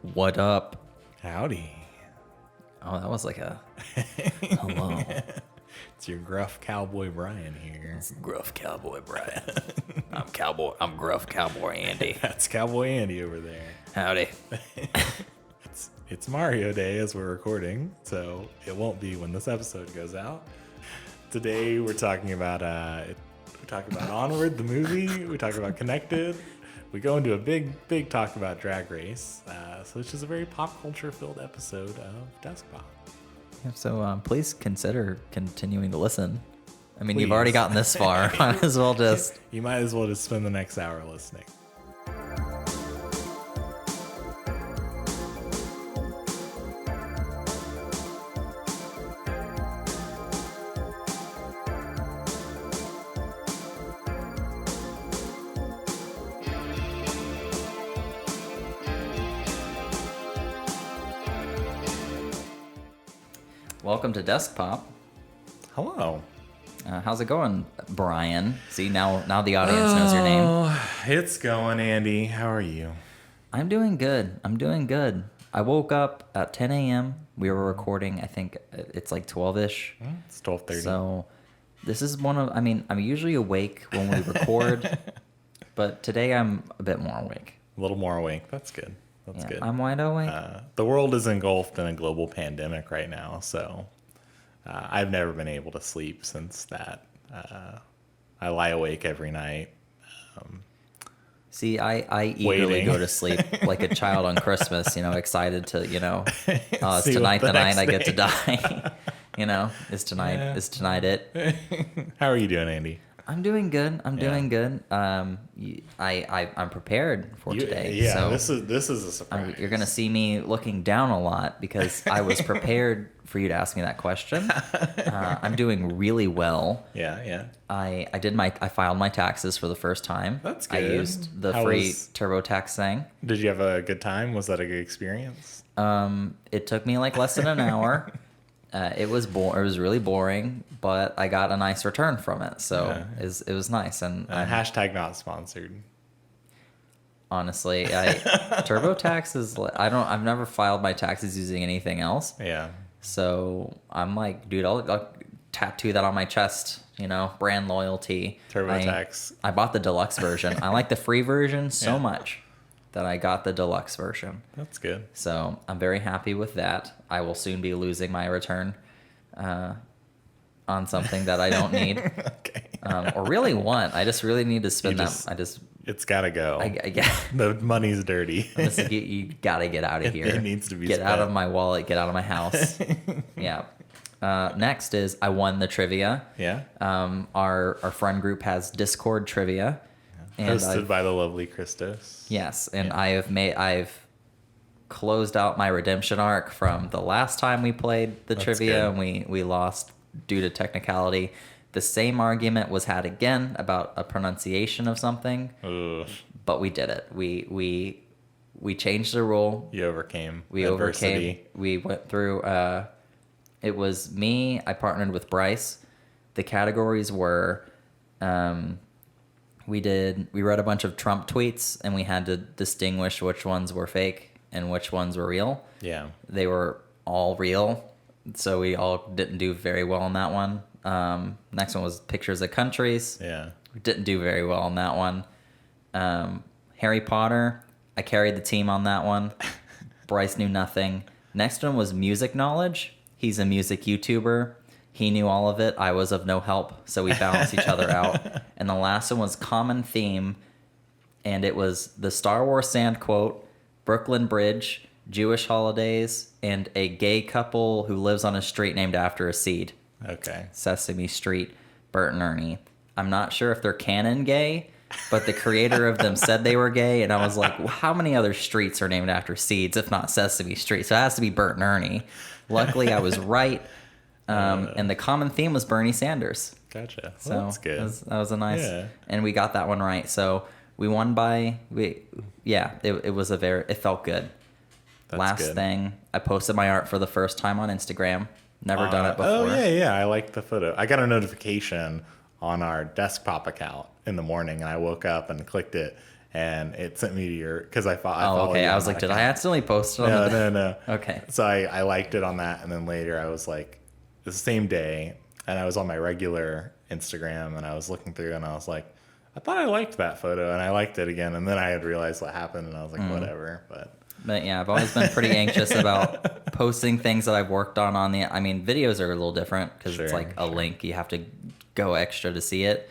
What up? Howdy. Oh, that was like a hello. It's your gruff cowboy Brian here. It's gruff cowboy Brian. I'm gruff cowboy Andy. That's Cowboy Andy over there. Howdy. It's Mario Day as we're recording, so it won't be when this episode goes out. Today we're talking about Onward, the movie. We talk about Connected. We go into a big talk about Drag Race. So it's just a very pop culture filled episode of Desk Pop. So please consider continuing to listen. I mean, Please. You've already gotten this far. Might as well just... You might as well just spend the next hour listening. Welcome to Desk Pop. Hello. How's it going, Brian? See, now the audience knows your name. Oh, it's going, Andy. How are you? I'm doing good. I woke up at 10 a.m. We were recording, I think it's like 12-ish. It's 12:30. So this is I'm usually awake when we record, but today I'm a bit more awake. A little more awake. That's good. That's good. I'm wide awake. The world is engulfed in a global pandemic right now, so I've never been able to sleep since that. I lie awake every night. See, I eagerly waiting. go to sleep like a child on Christmas, excited to, it's See tonight what the the night next I get to day. die. Is tonight it? How are you doing, Andy? I'm doing good. I'm prepared for today. Yeah, so this is a surprise. you're gonna see me looking down a lot because I was prepared for you to ask me that question. I'm doing really well. Yeah. I filed my taxes for the first time. That's good. I used the How free was- TurboTax thing. Did you have a good time? Was that a good experience? It took me like less than an hour. It was really boring, but I got a nice return from it, so it was nice. And Hashtag not sponsored. honestly, TurboTax is I've never filed my taxes using anything else. Yeah. So I'm like, dude, I'll tattoo that on my chest. Brand loyalty. TurboTax. I bought the deluxe version. I like the free version so much that I got the deluxe version. That's good. So I'm very happy with that. I will soon be losing my return on something that I don't need Okay. or really want. I just really need to spend It's gotta go. Yeah. The money's dirty. You gotta get out of here. It needs to be Get spent. out of my wallet. Get out of my house. Yeah. Next is I won the trivia. Yeah. Our friend group has Discord trivia. And Hosted by the lovely Christos. Yes, and I've closed out my redemption arc from the last time we played the trivia, good. and we lost due to technicality. The same argument was had again about a pronunciation of something, Ugh. but we did it. We changed the rule. You overcame We adversity. We went through. It was me. I partnered with Bryce. The categories were. We read a bunch of Trump tweets, and we had to distinguish which ones were fake and which ones were real. Yeah. They were all real, so we all didn't do very well on that one. Next one was pictures of countries. Yeah. We didn't do very well on that one. Harry Potter, I carried the team on that one. Bryce knew nothing. Next one was music knowledge. He's a music YouTuber. He knew all of it. I was of no help, so we balanced each other out. And the last one was common theme, and it was the Star Wars sand quote, Brooklyn Bridge, Jewish holidays, and a gay couple who lives on a street named after a seed. Okay. Sesame Street, Bert and Ernie. I'm not sure if they're canon gay, but the creator of them said they were gay, and I was like, well, how many other streets are named after seeds if not Sesame Street? So it has to be Bert and Ernie. Luckily, I was right. And the common theme was Bernie Sanders. Gotcha. So Well, that's good. That was a nice, Yeah. and we got that one right. So we won it felt good. That's Last good. thing, I posted my art for the first time on Instagram. Never done it before. Oh, yeah. I like the photo. I got a notification on our Desk Pop account in the morning, and I woke up and clicked it, and it sent me to your, because I Oh, followed okay. you I on was like, that did I account. accidentally post it on the... No. Okay. So I liked it on that, and then later I was like, the same day, and I was on my regular Instagram, and I was looking through, and I was like, I thought I liked that photo, and I liked it again, and then I had realized what happened, and I was like, whatever. But yeah, I've always been pretty anxious about posting things that I've worked on the... I mean, videos are a little different because it's Sure, like a link. You have to go extra to see it.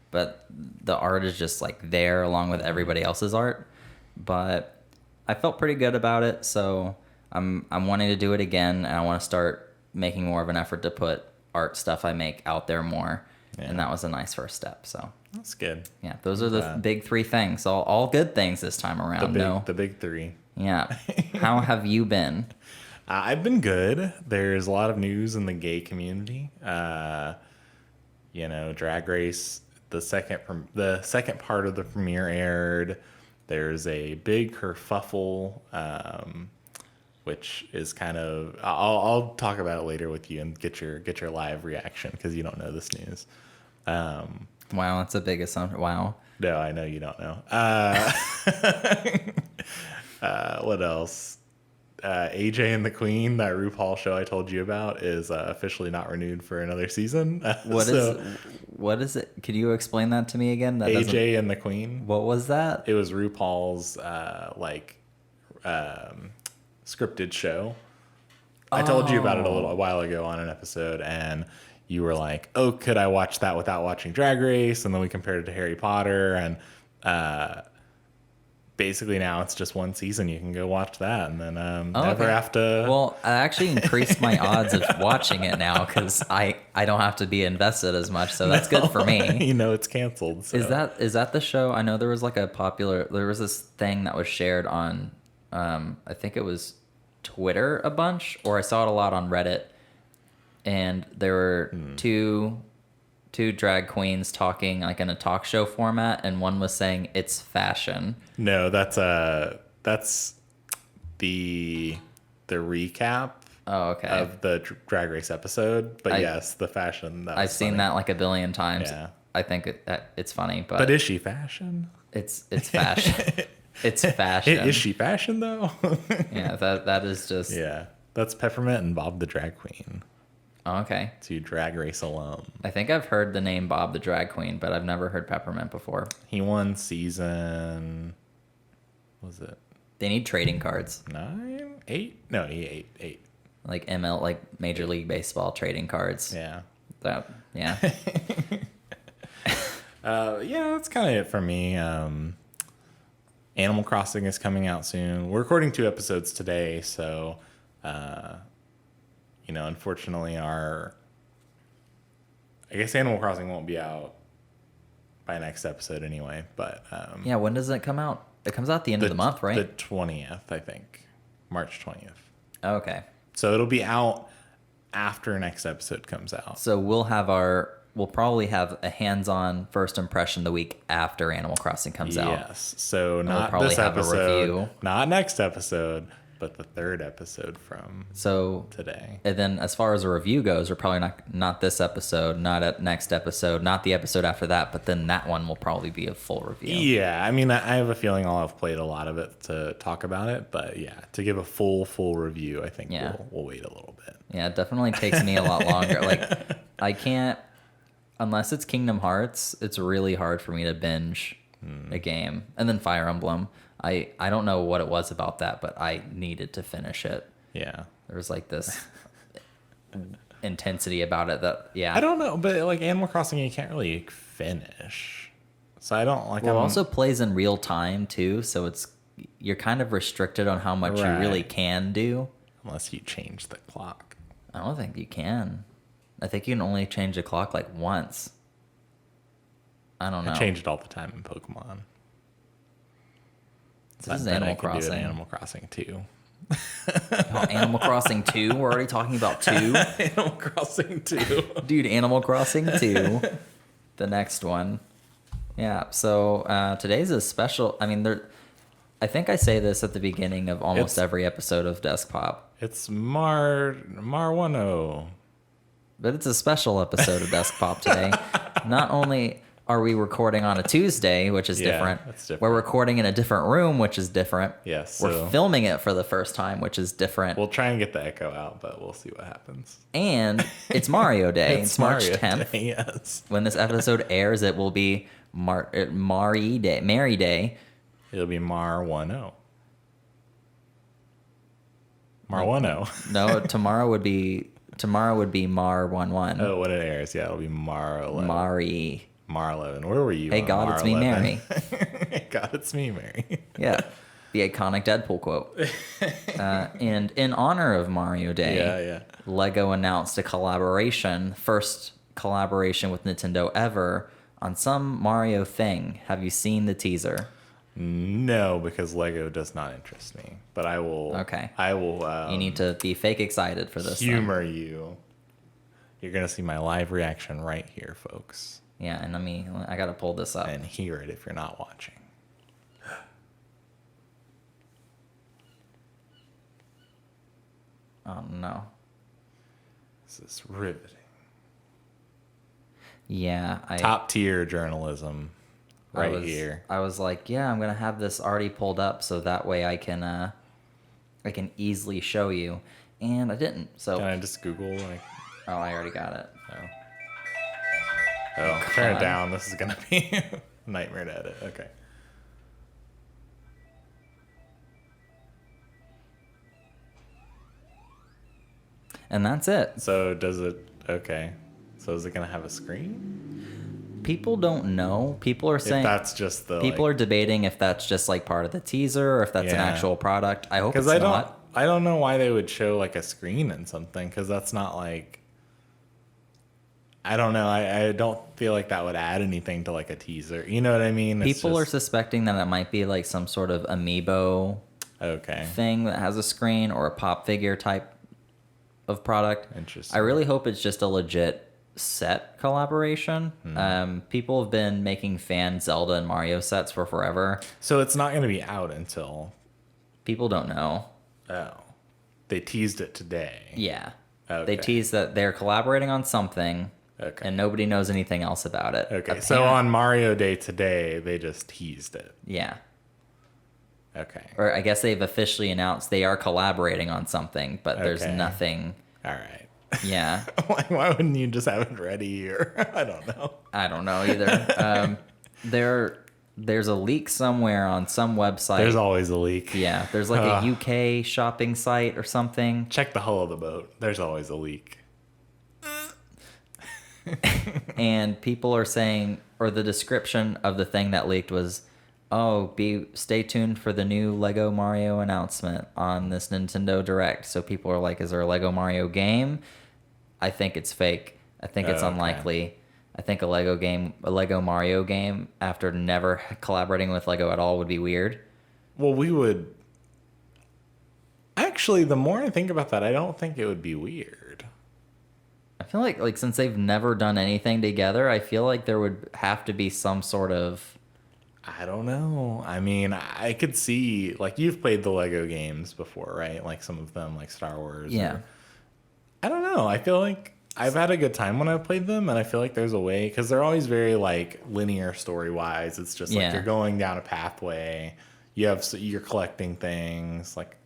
But the art is just like there along with everybody else's art. But I felt pretty good about it, so I'm wanting to do it again, and I want to start making more of an effort to put art stuff I make out there more. Yeah. And that was a nice first step. So That's good. yeah, those are the big three things. All good things this time around. The big three. Yeah. How have you been? I've been good. There's a lot of news in the gay community. Drag Race, the second part of the premiere aired. There's a big kerfuffle, which is kind of... I'll talk about it later with you and get your live reaction because you don't know this news. Wow, that's a big assumption. Wow. No, I know you don't know. What else? AJ and the Queen, that RuPaul show I told you about, is officially not renewed for another season. What is it? Could you explain that to me again? AJ and the Queen. What was that? It was RuPaul's scripted show. I told you about it a while ago on an episode, and you were like, "Oh, could I watch that without watching Drag Race?" And then we compared it to Harry Potter, and basically now it's just one season. You can go watch that, and then never have to. Well, I actually increased my odds of watching it now because I don't have to be invested as much, so that's good for me. It's canceled. So. Is that the show? I know there was there was this thing that was shared on, I think it was Twitter a bunch, or I saw it a lot on Reddit, and there were two drag queens talking like in a talk show format, and one was saying it's fashion. No, that's the recap. Oh, okay. Of the Drag Race episode, but yes, the fashion. I've seen that like a billion times. Yeah. I think it's funny, but is she fashion? It's fashion. It's fashion. Is she fashion though? Yeah, that is just... Yeah, that's Peppermint and Bob the Drag Queen. Oh, okay. To Drag Race alum. I think I've heard the name Bob the Drag Queen, but I've never heard Peppermint before. He won season... What was it? They need trading cards. 9? 8? No, he 8. Like ML, like Major League Baseball trading cards. Yeah. Yeah. That's kind of it for me. Animal Crossing is coming out soon. We're recording 2 episodes today, so unfortunately I guess Animal Crossing won't be out by next episode anyway, but Yeah, when does it come out? It comes out at the end of the month, right? The 20th, I think. March 20th. Okay. So it'll be out after next episode comes out. So we'll probably have a hands-on first impression the week after Animal Crossing comes out. Yes. So not probably this have a episode, review. not next episode, but the 3rd episode from today. And then as far as a review goes, we're probably not this episode, not at next episode, not the episode after that, but then that one will probably be a full review. Yeah, I mean, I have a feeling I'll have played a lot of it to talk about it, but yeah, to give a full review, I think we'll wait a little bit. Yeah, it definitely takes me a lot longer. Like, I can't, unless it's Kingdom Hearts, it's really hard for me to binge a game. And then Fire Emblem. I don't know what it was about that, but I needed to finish it. Yeah. There was like this intensity about it that, yeah. I don't know, but like Animal Crossing, you can't really finish. So I don't like. Well, it also plays in real time too, so you're kind of restricted on how much you really can do. Unless you change the clock. I don't think you can. I think you can only change the clock like once. I don't know. I change it all the time in Pokemon. This is Animal Crossing. Animal Crossing 2. Oh, Animal Crossing 2? We're already talking about 2? Animal Crossing 2. Dude, Animal Crossing 2. The next one. Yeah, so today's a special... I mean, I think I say this at the beginning of almost every episode of Deskpop. It's Marwano. But it's a special episode of Deskpop today. Not only are we recording on a Tuesday, which is Yeah, different. that's different. We're recording in a different room, which is different. Yes. We're So filming it for the first time, which is different. we'll try and get the echo out, but we'll see what happens. And it's Mario Day. It's March Mario 10th. Day, yes. When this episode airs, it will be Mari Day. Mary Day. It'll be Mar 10. Mar 10. No, tomorrow would be Mar 11. Oh, when it airs, yeah, it'll be Mar 11. Mari. Mar 11. Where were you? Hey on God, Mar it's me, 11? Mary. Hey God, it's me, Mary. Yeah. The iconic Deadpool quote. And in honor of Mario Day, Yeah. Lego announced a collaboration, first collaboration with Nintendo ever, on some Mario thing. Have you seen the teaser? No, because Lego does not interest me. But I will. Okay. I will. You need to be fake excited for this. humor you. You're gonna see my live reaction right here, folks, Yeah, and I gotta pull this up. and hear it if you're not watching. Oh no. This is riveting. Yeah, Top tier journalism, right here. I was like, yeah, I'm gonna have this already pulled up so that way I can easily show you, and I didn't. So Can I just Google like? oh, I already got it. Oh, turn it God. down. This is gonna be a nightmare to edit. Okay. And that's it. So does it? Okay. So is it gonna have a screen? People don't know. People are If saying that's just the people are debating if that's just like part of the teaser or if that's an Yeah. actual product. I hope it's because not. I don't know why they would show like a screen in something because that's not like. I don't know. I don't feel like that would add anything to like a teaser. You know what I mean? It's People are just- suspecting that it might be like some sort of amiibo okay. thing that has a screen or a pop figure type of product. Interesting. I really hope it's just a legit set collaboration. People have been making fan Zelda and Mario sets for forever. So it's not going to be out until. People don't know. Oh, they teased it today. Yeah. Okay. They tease that they're collaborating on something Okay. and nobody knows anything else about it. Okay. So on Mario Day today, they just teased it. Yeah. Okay. Or I guess they've officially announced they are collaborating on something, but there's Okay. nothing. All right. Yeah. Why wouldn't you just have it ready? Or I don't know. I don't know either. There's a leak somewhere on some website. There's always a leak. Yeah, there's like a UK shopping site or something. Check the hull of the boat. There's always a leak. And people are saying, or the description of the thing that leaked was, oh, stay tuned for the new Lego Mario announcement on this Nintendo Direct. So people are like, is there a Lego Mario game? I think it's fake. I think it's Okay. unlikely. I think a Lego Mario game, after never collaborating with Lego at all, would be weird. Well, we would. Actually, the more I think about that, I don't think it would be weird. I feel like since they've never done anything together, I feel like there would have to be some sort of. I don't know. I mean, I could see, like, you've played the Lego games before, right? Like some of them, like Star Wars. Yeah. I don't know. I feel like I've had a good time when I've played them, and I feel like there's a way, because they're always very, like, linear story-wise. It's just, like, Yeah. you're going down a pathway. You're collecting things. Like,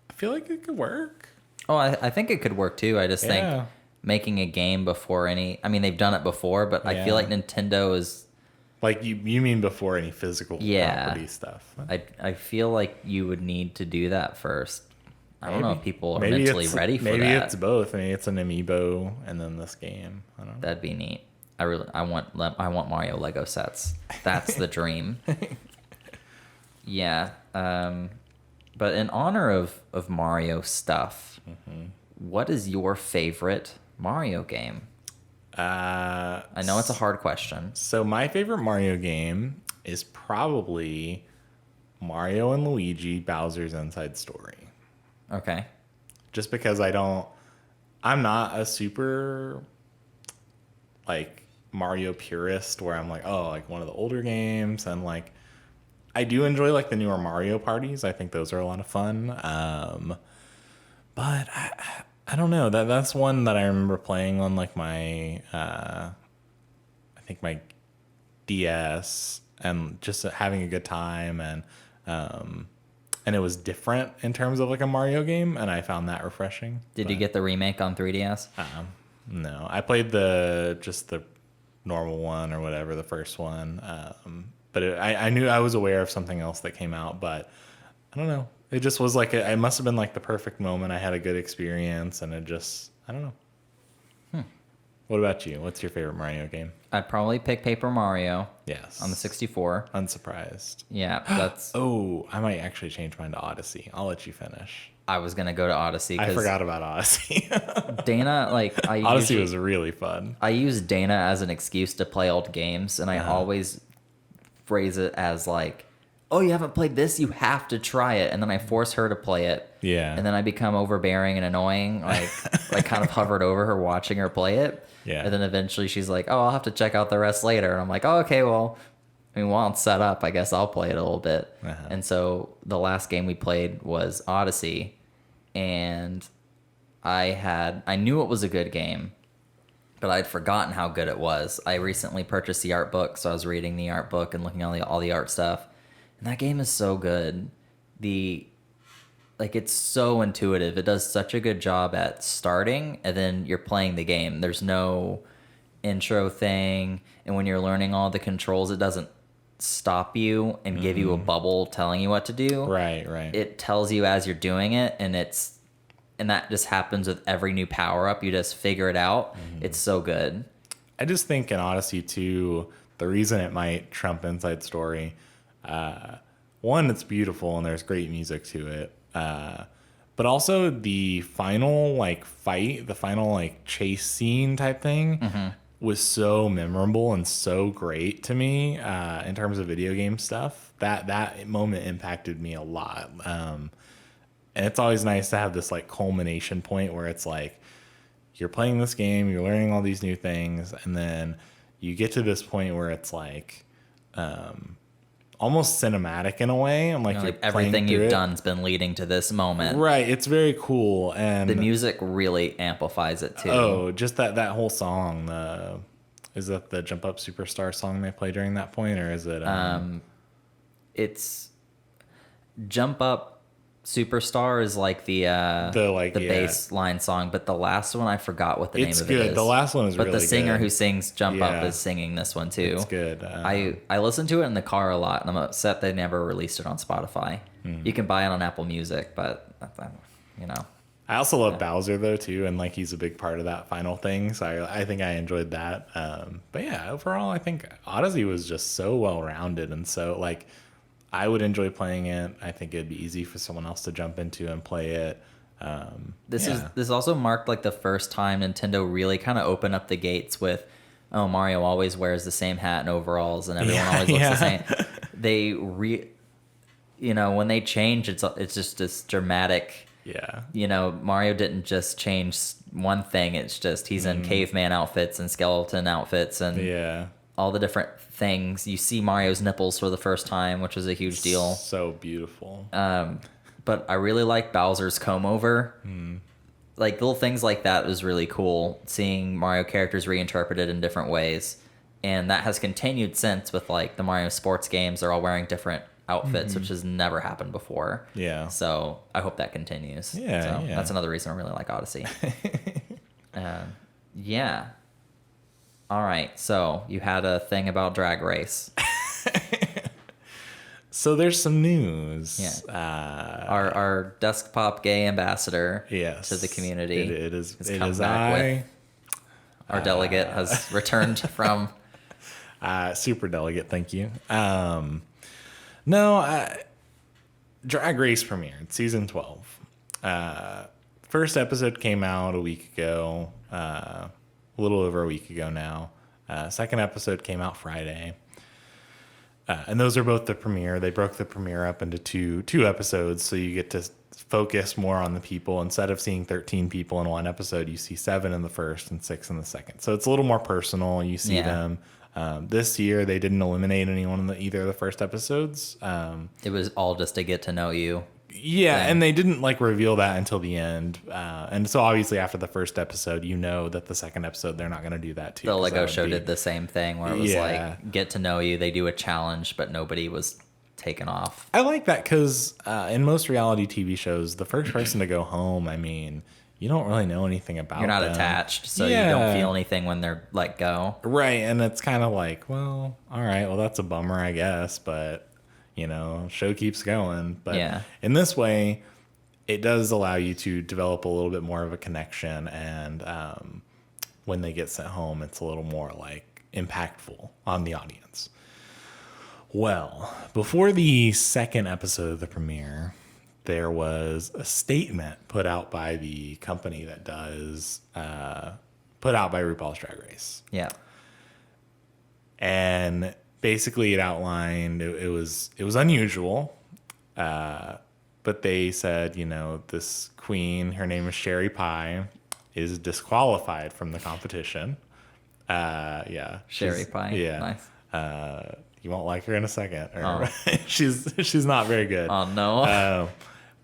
I feel like it could work. Oh, I think it could work too. I just Yeah. think making a game before any. I mean, they've done it before, but I feel like Yeah. Nintendo is. Like, you mean before any physical Yeah. property stuff. I feel like you would need to do that first. I don't know if people are Maybe mentally it's- ready for maybe that. it's both. Maybe it's an amiibo and then this game. I don't know. That'd be neat. I want Mario Lego sets. That's the dream. Yeah. But in honor of Mario stuff, what is your favorite Mario game? I know it's a hard question. So my favorite Mario game is probably Mario and Luigi Bowser's Inside Story. Okay. Just because I'm not a super like Mario purist where I'm like, oh, like one of the older games, and like I do enjoy like the newer Mario parties. I think those are a lot of fun. But I don't know. That's one that I remember playing on like my I think my DS and just having a good time, and it was different in terms of like a Mario game, and I found that refreshing. Did you get the remake on 3DS? No, I played the normal one or whatever, the first one. But I knew I was aware of something else that came out, but I don't know. It just was like it must have been like the perfect moment. I had a good experience, and I don't know. What about you? What's your favorite Mario game? I'd probably pick Paper Mario. Yes. On the 64. Unsurprised. Yeah, that's... Oh, I might actually change mine to Odyssey. I'll let you finish. I was going to go to Odyssey. I forgot about Odyssey. Dana, Odyssey was really fun. I use Dana as an excuse to play old games, and I always phrase it as like, oh, you haven't played this? You have to try it. And then I force her to play it. Yeah. And then I become overbearing and annoying. Like, I kind of hovered over her watching her play it. Yeah. And then eventually she's like, oh, I'll have to check out the rest later. And I'm like, oh, okay, well, I mean, while it's set up, I guess I'll play it a little bit. And so the last game we played was Odyssey. And I knew it was a good game, but I'd forgotten how good it was. I recently purchased the art book, so I was reading the art book and looking at all the art stuff. And that game is so good. It's so intuitive. It does such a good job at starting, and then you're playing the game. There's no intro thing, and when you're learning all the controls, it doesn't stop you and give you a bubble telling you what to do. Right. It tells you as you're doing it, and that just happens with every new power-up. You just figure it out. It's so good. I just think in Odyssey 2, the reason it might trump Inside Story, one, it's beautiful and there's great music to it. But also the final fight, the final chase scene type thing was so memorable and so great to me in terms of video game stuff. That moment impacted me a lot. And it's always nice to have this culmination point where it's like you're playing this game, you're learning all these new things, and then you get to this point where it's almost cinematic in a way. I'm you're everything you've done's been leading to this moment. Right. It's very cool. And the music really amplifies it too. Oh, just that whole song. Is that the Jump Up Superstar song they play during that point, or is it? It's Jump Up Superstar is the bass line song, but the last one I forgot what the name of it is. It's good. The last one is really good. But the singer who sings Jump Up is singing this one too. It's good. I listen to it in the car a lot, and I'm upset they never released it on Spotify. You can buy it on Apple Music, but I also love Bowser though too, and he's a big part of that final thing. So I think I enjoyed that. But yeah, overall I think Odyssey was just so well rounded, and so I would enjoy playing it. I think it'd be easy for someone else to jump into and play it. This also marked the first time Nintendo really kind of opened up the gates with, oh, Mario always wears the same hat and overalls, and everyone always looks the same. They when they change, it's just this dramatic. Yeah. Mario didn't just change one thing. It's just he's in caveman outfits and skeleton outfits and all the different things. You see Mario's nipples for the first time, which was a huge deal. So beautiful. But I really like Bowser's comb over. Little things like that was really cool, seeing Mario characters reinterpreted in different ways. And that has continued since with the Mario sports games. They're all wearing different outfits, which has never happened before. Yeah. So I hope that continues. Yeah. That's another reason I really like Odyssey. Yeah. All right. So you had a thing about Drag Race. So there's some news. Yeah. Our Desktop Gay ambassador to the community. It is I. Our delegate has returned from. Super delegate. Thank you. Drag Race premiered season 12. First episode came out a week ago, a little over a week ago now. Second episode came out Friday. And those are both the premiere. They broke the premiere up into two episodes, so you get to focus more on the people. Instead of seeing 13 people in one episode, you see 7 in the first and 6 in the second. So it's a little more personal. You see them. This year, they didn't eliminate anyone in either of the first episodes. It was all just to get to know you. Yeah, thing. and they didn't like reveal that until the end. And so obviously after the first episode, you know that the second episode they're not going to do that too. The 'cause Lego that would show be- did the same thing where it was Yeah. like get to know you. They do a challenge, but nobody was taken off. I like that because in most reality TV shows, the first person to go home, I mean, you don't really know anything about You're not them. attached, so you Yeah. don't feel anything when they're let go. Right, and it's kind of like, well, all right, well, that's a bummer, I guess, but, you know, show keeps going. But Yeah. in this way, it does allow you to develop a little bit more of a connection, and when they get sent home, it's a little more, like, impactful on the audience. Well, before the second episode of the premiere, there was a statement put out by the company that does, put out by RuPaul's Drag Race. Yeah. And basically it outlined, it was unusual, but they said, you know, this queen, her name is Sherry Pie, is disqualified from the competition. Yeah. Sherry she's- Pie. Yeah. Nice. You won't like her in a second. Oh. she's not very good. Oh, no.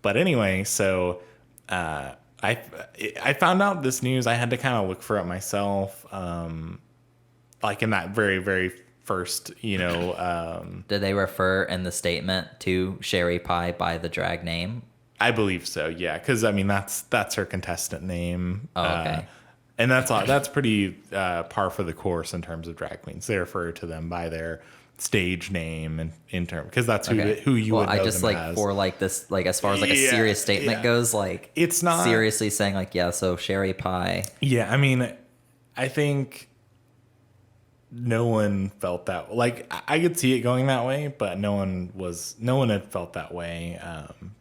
But anyway, so I found out this news. I had to kind of look for it myself. Like in that very, very first, you know. Did they refer in the statement to Sherry Pie by the drag name? I believe so. Yeah, because I mean that's her contestant name. Oh, okay. And that's pretty par for the course in terms of drag queens. They refer to them by their stage name and in term because that's who Okay. who you well, would know I just them like as. for like this, like as far as like a Yeah, serious statement yeah. goes, like It's not- seriously saying like, yeah, so Sherry Pie. Yeah, I mean, I think no one felt that. Like, I could see it going that way, but no one had felt that way.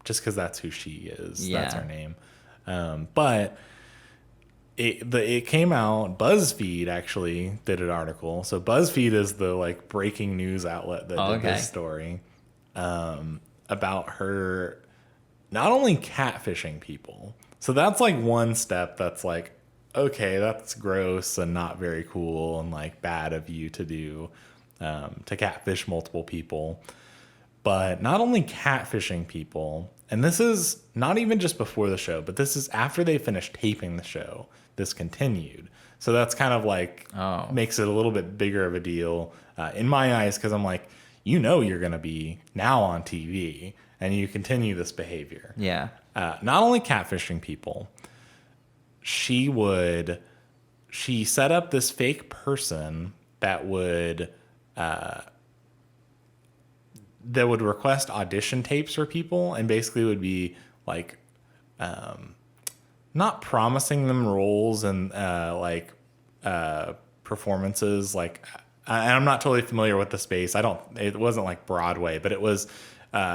Just because that's who she is. That's Yeah. her name. But it came out. BuzzFeed actually did an article. So BuzzFeed is the like breaking news outlet that did okay. this story about her not only catfishing people. So that's like one step that's like, okay, that's gross and not very cool and like bad of you to do, to catfish multiple people. But not only catfishing people, and this is not even just before the show, but this is after they finished taping the show, this continued. So that's kind of like makes it a little bit bigger of a deal in my eyes, because I'm like, you know, you're going to be now on TV and you continue this behavior. Yeah. Not only catfishing people, she set up this fake person that would request audition tapes for people and basically would be like not promising them roles and performances. Like, I'm not totally familiar with the space. It wasn't like Broadway, but it was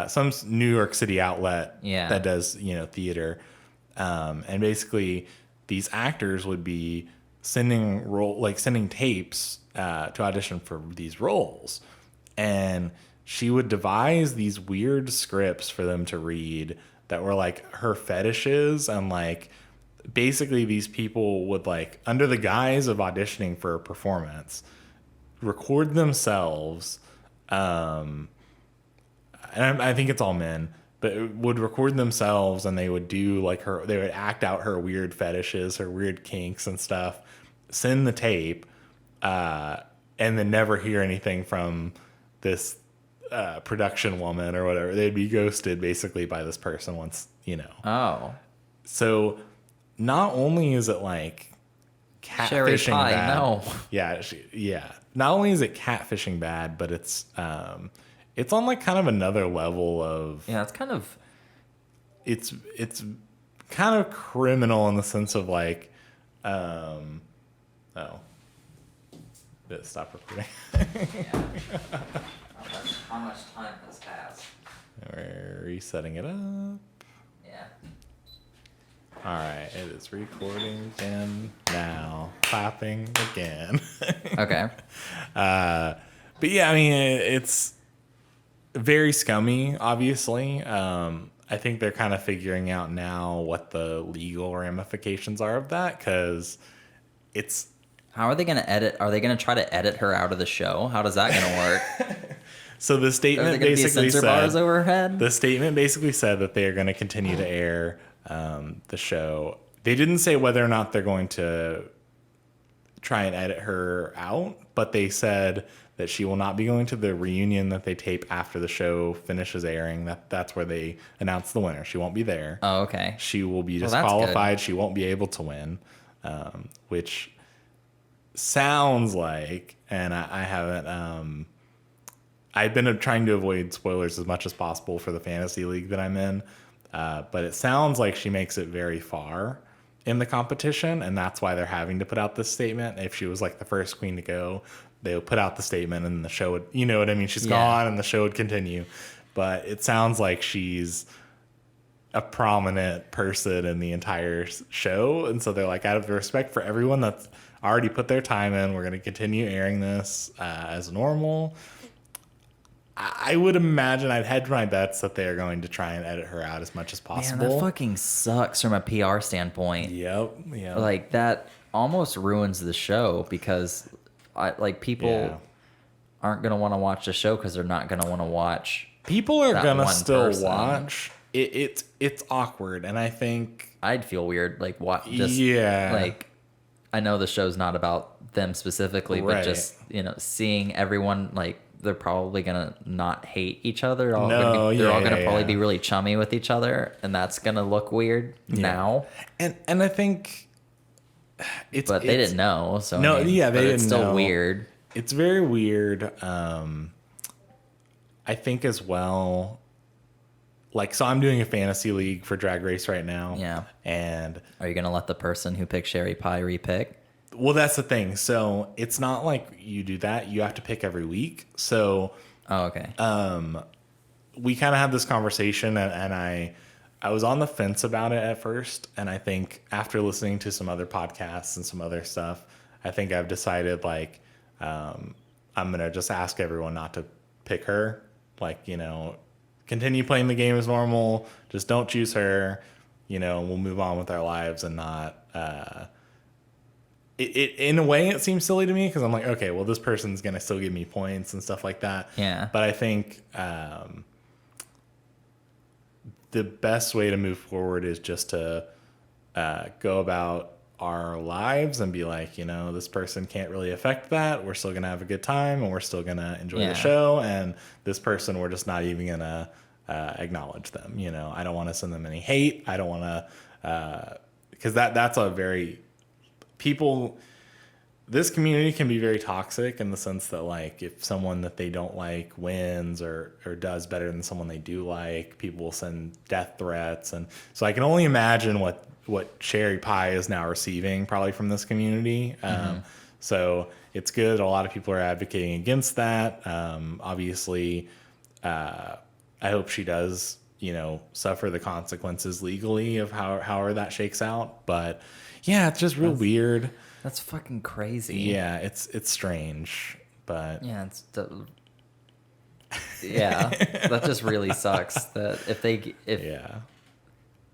some New York City outlet that does, you know, theater. And basically these actors would be sending tapes to audition for these roles. And she would devise these weird scripts for them to read that were like her fetishes, and like basically these people would, like, under the guise of auditioning for a performance, record themselves, and I think it's all men, but would record themselves, and they would do like they would act out her weird fetishes, her weird kinks and stuff, send the tape, and then never hear anything from this production woman or whatever. They'd be ghosted basically by this person once, you know. Oh. So not only is it like Sherry catfishing Pie, bad. no. Yeah. Not only is it catfishing bad, but it's on like kind of another level of, Yeah, it's kind of it's kind of criminal in the sense of like, did it stop recording? how much time has passed. We're resetting it up. Yeah. All right, it is recording again now. Clapping again. Okay. But yeah, I mean, it's very scummy, obviously. I think they're kind of figuring out now what the legal ramifications are of that, because it's... How are they going to edit? Are they going to try to edit her out of the show? How does that going to work? So the Are statement there going to be basically censor bars said overhead? the statement basically said that they are going to continue to air the show. They didn't say whether or not they're going to try and edit her out, but they said that she will not be going to the reunion that they tape after the show finishes airing. That's where they announce the winner. She won't be there. Oh, okay. She will be Well, that's disqualified. She won't be able to win, which sounds like, and I haven't. I've been trying to avoid spoilers as much as possible for the fantasy league that I'm in, but it sounds like she makes it very far in the competition, and that's why they're having to put out this statement. If she was like the first queen to go, they would put out the statement and the show would, you know what I mean? She's gone and the show would continue. But it sounds like she's a prominent person in the entire show. And so they're like, out of respect for everyone that's already put their time in, we're going to continue airing this as normal. I would imagine, I'd hedge my bets that they are going to try and edit her out as much as possible. Man, that fucking sucks from a PR standpoint. Yep. Like, that almost ruins the show because, people aren't going to want to watch the show because they're not going to want to watch. People are going to still person. watch. It's awkward, and I think I'd feel weird. Like, what? Like, I know the show's not about them specifically, but just, seeing everyone, like, they're probably gonna not hate each other. They're all gonna probably be really chummy with each other, and that's gonna look weird now. And I think they didn't know. So no, they didn't know. It's still weird. It's very weird. I think as well. Like, so I'm doing a fantasy league for Drag Race right now. Yeah. And are you gonna let the person who picked Sherry Pie repick? Well, that's the thing. So it's not like you do that. You have to pick every week. So, okay. We kind of had this conversation, and I was on the fence about it at first. And I think after listening to some other podcasts and some other stuff, I think I've decided like, I'm going to just ask everyone not to pick her. Like, continue playing the game as normal. Just don't choose her. We'll move on with our lives and not, It in a way it seems silly to me because I'm like, okay, well, this person's gonna still give me points and stuff like that. Yeah. But I think the best way to move forward is just to go about our lives and be like, this person can't really affect that. We're still gonna have a good time and we're still gonna enjoy the show. And this person, we're just not even gonna acknowledge them. I don't want to send them any hate. I don't want to because that's a very this community can be very toxic in the sense that like if someone that they don't like wins or does better than someone they do like, people will send death threats. And so I can only imagine what Sherry Pie is now receiving probably from this community. So it's good. A lot of people are advocating against that. Obviously, I hope she does, suffer the consequences legally of however that shakes out. But yeah, it's just real weird. That's fucking crazy. Yeah, it's strange, but yeah, that just really sucks. That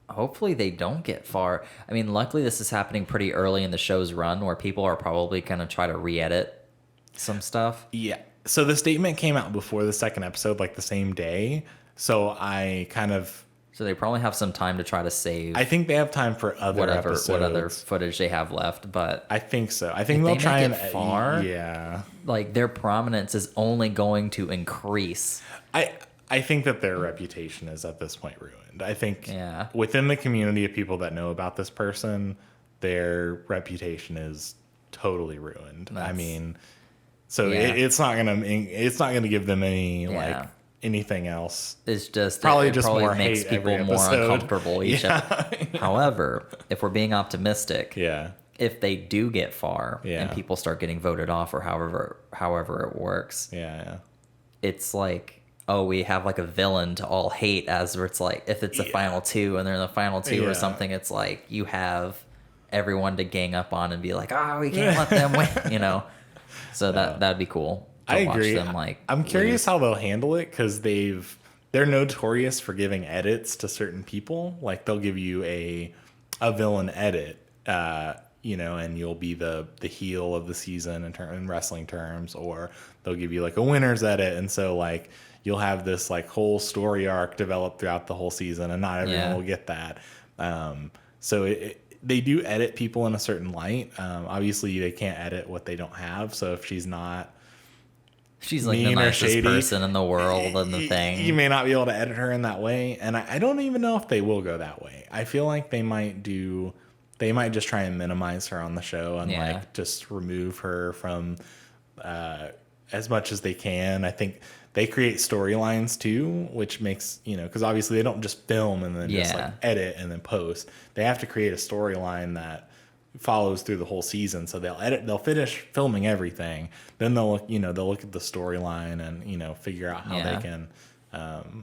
hopefully they don't get far. I mean, luckily this is happening pretty early in the show's run, where people are probably gonna try to re-edit some stuff. Yeah. So the statement came out before the second episode, like the same day. So I kind of. So they probably have some time to try to save. I think they have time for other episodes. What other footage they have left, but I think so. I think they'll try and far. Yeah, like their prominence is only going to increase. I think that their reputation is at this point ruined. I think within the community of people that know about this person, their reputation is totally ruined. It's not gonna give them any like. Anything else. It's just probably makes people more uncomfortable. However, if we're being optimistic, if they do get far and people start getting voted off or however it works, it's like, oh, we have like a villain to all hate, as where it's like if it's the final two and they're in the final two or something, it's like you have everyone to gang up on and be like, oh, we can't let them win, So that'd be cool. I agree. Them, I'm curious how they'll handle it because they're notorious for giving edits to certain people. Like they'll give you a villain edit, and you'll be the heel of the season in wrestling terms, or they'll give you like a winner's edit. And so like you'll have this like whole story arc develop throughout the whole season, and not everyone will get that. So they do edit people in a certain light. Obviously they can't edit what they don't have. So if she's like the nicest person in the world and the thing, you may not be able to edit her in that way. And I don't even know if they will go that way. I feel like they might just try and minimize her on the show and like just remove her from as much as they can. I think they create storylines too, which makes, because obviously they don't just film and then just like edit and then post. They have to create a storyline that follows through the whole season. So they'll finish filming everything. Then they'll look at the storyline and, figure out how they can.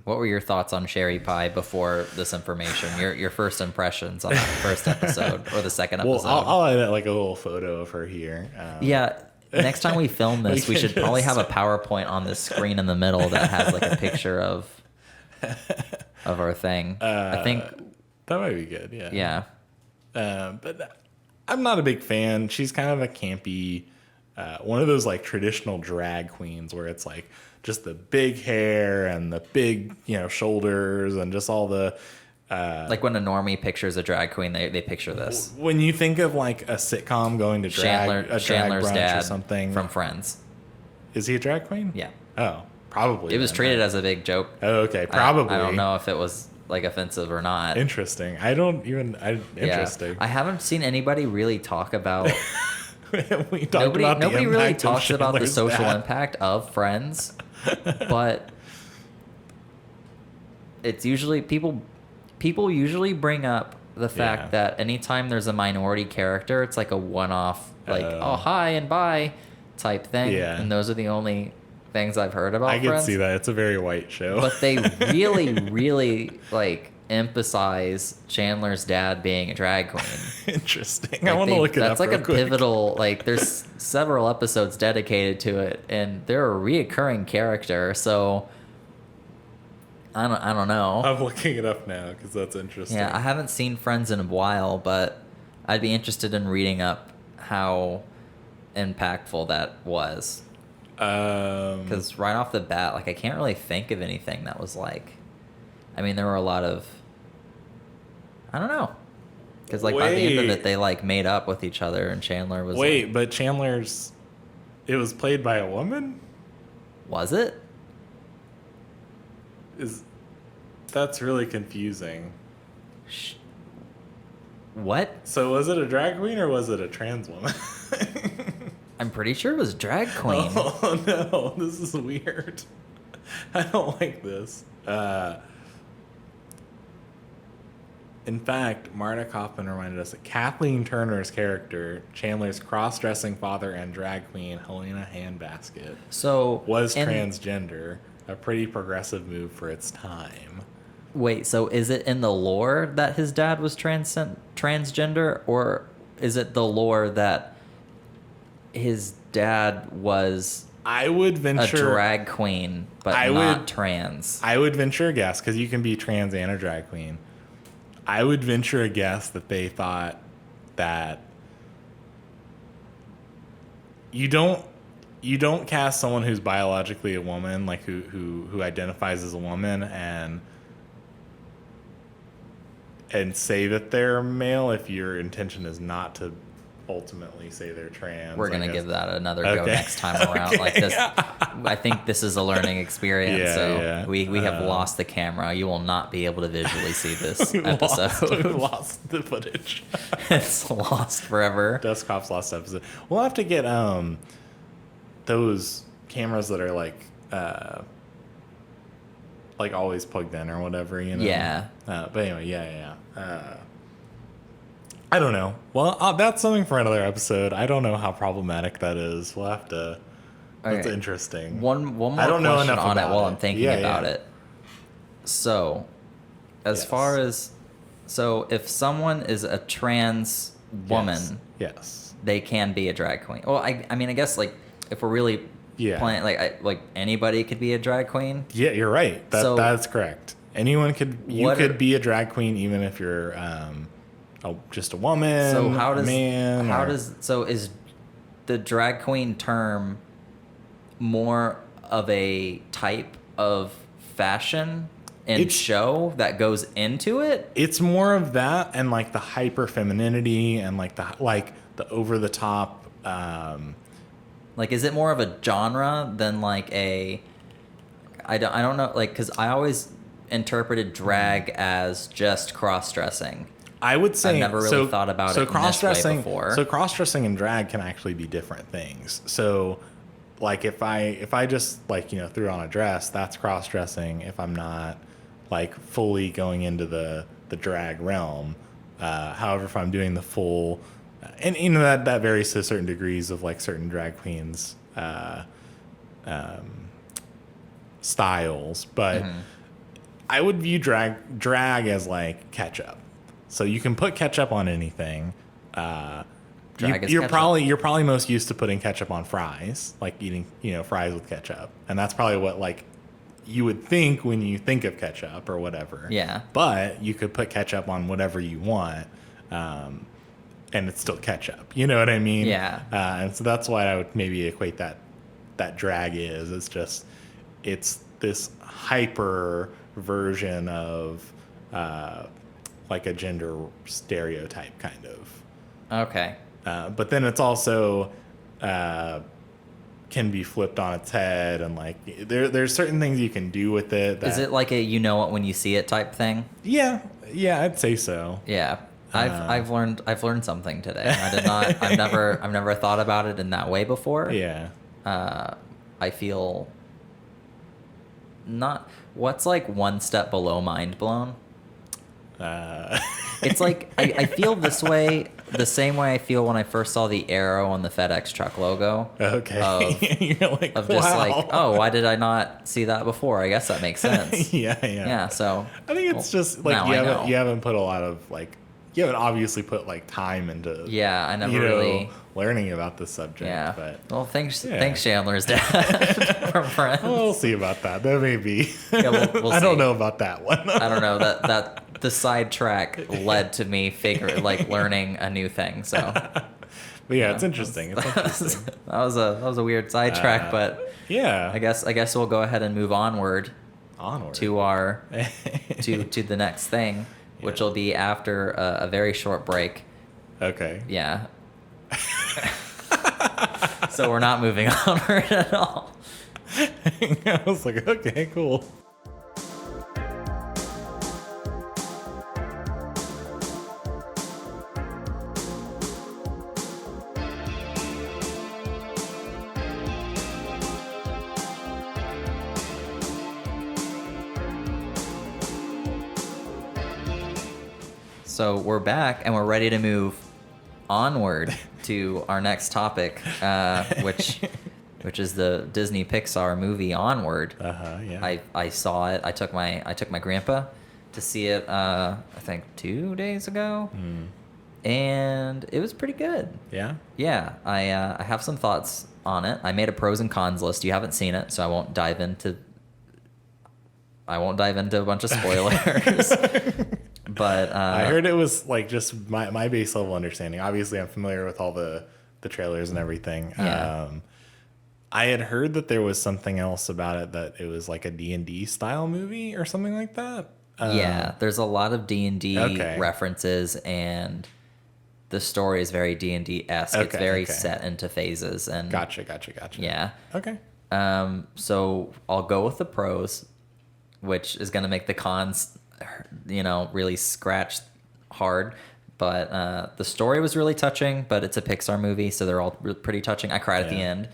What were your thoughts on Sherry Pie before this information? Your first impressions on that first episode or the second episode? Well, I'll edit like a little photo of her here. Next time we film this, we should probably have a PowerPoint on this screen in the middle that has like a picture of our thing. I think that might be good. Yeah. Yeah. But I'm not a big fan. She's kind of a campy, one of those like traditional drag queens where it's like just the big hair and the big, shoulders and just all the. Like when a normie pictures a drag queen, they picture this. When you think of like a sitcom going to drag Chandler's brunch dad or something from Friends. Is he a drag queen? Yeah. Oh, probably. It was treated as a big joke. Oh, okay. Probably. I don't know if it was like offensive or not. Interesting. Interesting. I haven't seen anybody really talk about. Nobody really talks about the social impact of Friends, but it's usually people usually bring up the fact that anytime there's a minority character, it's like a one-off, like, oh, hi and bye type thing. Yeah. And those are the only things I've heard about Friends. I can see that. It's a very white show. But they really, really, like, emphasize Chandler's dad being a drag queen. Interesting. I want to look it up. That's like a pivotal, like, there's several episodes dedicated to it, and they're a reoccurring character, so... I don't know. I'm looking it up now because that's interesting. Yeah, I haven't seen Friends in a while, but I'd be interested in reading up how impactful that was. Because right off the bat, like, I can't really think of anything that was like... I mean, there were a lot of... I don't know. Because, like, by the end of it, they, like, made up with each other, and Chandler was... But Chandler's... It was played by a woman? Was it? That's really confusing. What? So was it a drag queen or was it a trans woman? I'm pretty sure it was drag queen. Oh no, this is weird. I don't like this. In fact, Marta Kaufman reminded us that Kathleen Turner's character, Chandler's cross-dressing father and drag queen, Helena Handbasket, was transgender. A pretty progressive move for its time. Wait, so is it in the lore that his dad was transgender, or is it the lore that his dad was a drag queen but not trans? I would venture a guess, because you can be trans and a drag queen. I would venture a guess that they thought that you don't cast someone who's biologically a woman, like who identifies as a woman, and say that they're male if your intention is not to ultimately say they're trans. We're gonna give that another go next time around. Like this, I think this is a learning experience. We have lost the camera. You will not be able to visually see this episode. We've lost the footage. It's lost forever. Dust Cop's lost episode. We'll have to get those cameras that are like always plugged in or whatever, Yeah. But anyway, I don't know. Well, that's something for another episode. I don't know how problematic that is. We'll have to. Okay. That's interesting. One more question on it while I'm thinking about it. So, as far as if someone is a trans woman, they can be a drag queen. Well, I mean, I guess like if we're really playing, like anybody could be a drag queen. Yeah, you're right. That's correct. Anyone could. You could be a drag queen even if you're just a woman, So how a does man? how or- does so is the drag queen term more of a type of fashion and It's- show that goes into it? It's more of that and like the hyper femininity and like the over the top. Like, is it more of a genre than like a? I don't know, like, because I always interpreted drag as just cross dressing. I would say I've never really thought about it in this way cross-dressing. before. So cross-dressing and drag can actually be different things. So, like if I just like threw on a dress, that's cross-dressing. If I'm not like fully going into the drag realm, however, if I'm doing the full, and that varies to certain degrees of like certain drag queens styles, but I would view drag as like ketchup. So you can put ketchup on anything. Drag is you're ketchup. you're probably most used to putting ketchup on fries, like eating fries with ketchup, and that's probably what like you would think when you think of ketchup or whatever. Yeah. But you could put ketchup on whatever you want, and it's still ketchup. You know what I mean? Yeah. And so that's why I would maybe equate that drag is. It's this hyper version of like a gender stereotype kind of. Okay. But then it's also can be flipped on its head, and like there's certain things you can do with it. Is it like a you know it when you see it type thing? Yeah, I'd say so. Yeah. I've learned something today. I've never thought about it in that way before. Yeah. I feel not what's like one step below mind blown. It's like I feel this way the same way I feel when I first saw the arrow on the FedEx truck logo. Okay. You're like, Of just wow. like, oh, why did I not see that before? I guess that makes sense. Yeah. Yeah, so I think it's just like now I know. you haven't put a lot of like you haven't obviously put like time into Yeah, I never really learning about this subject. Yeah. But Well, thanks Yeah. thanks Chandler's dad from Friends. we'll see about that. That may be. Yeah, we'll I don't see. know about that one. I don't know that the sidetrack led to me learning a new thing. So But yeah, it's interesting. It's interesting. that was a weird sidetrack, but Yeah. I guess we'll go ahead and move onward Onward. to our to the next thing, which will be after a very short break. Okay. Yeah. So we're not moving onward at all. I was like, okay, cool. So we're back and we're ready to move onward to our next topic, which is the Disney-Pixar movie Onward. Yeah. I saw it. I took my grandpa to see it. I think 2 days ago, and it was pretty good. Yeah. Yeah, I have some thoughts on it. I made a pros and cons list. You haven't seen it, so I won't dive into a bunch of spoilers. But I heard it was like just my base level understanding. Obviously, I'm familiar with all the trailers and everything. Yeah. I had heard that there was something else about it, that it was like a D&D style movie or something like that. yeah, there's a lot of D&D Okay. references, and the story is very D&D-esque. It's Okay, very okay. set into phases. And Gotcha. yeah. Okay. So I'll go with the pros, which is going to make the cons, really scratch hard. But the story was really touching, but it's a Pixar movie, so they're all pretty touching. I cried at the Yeah. end.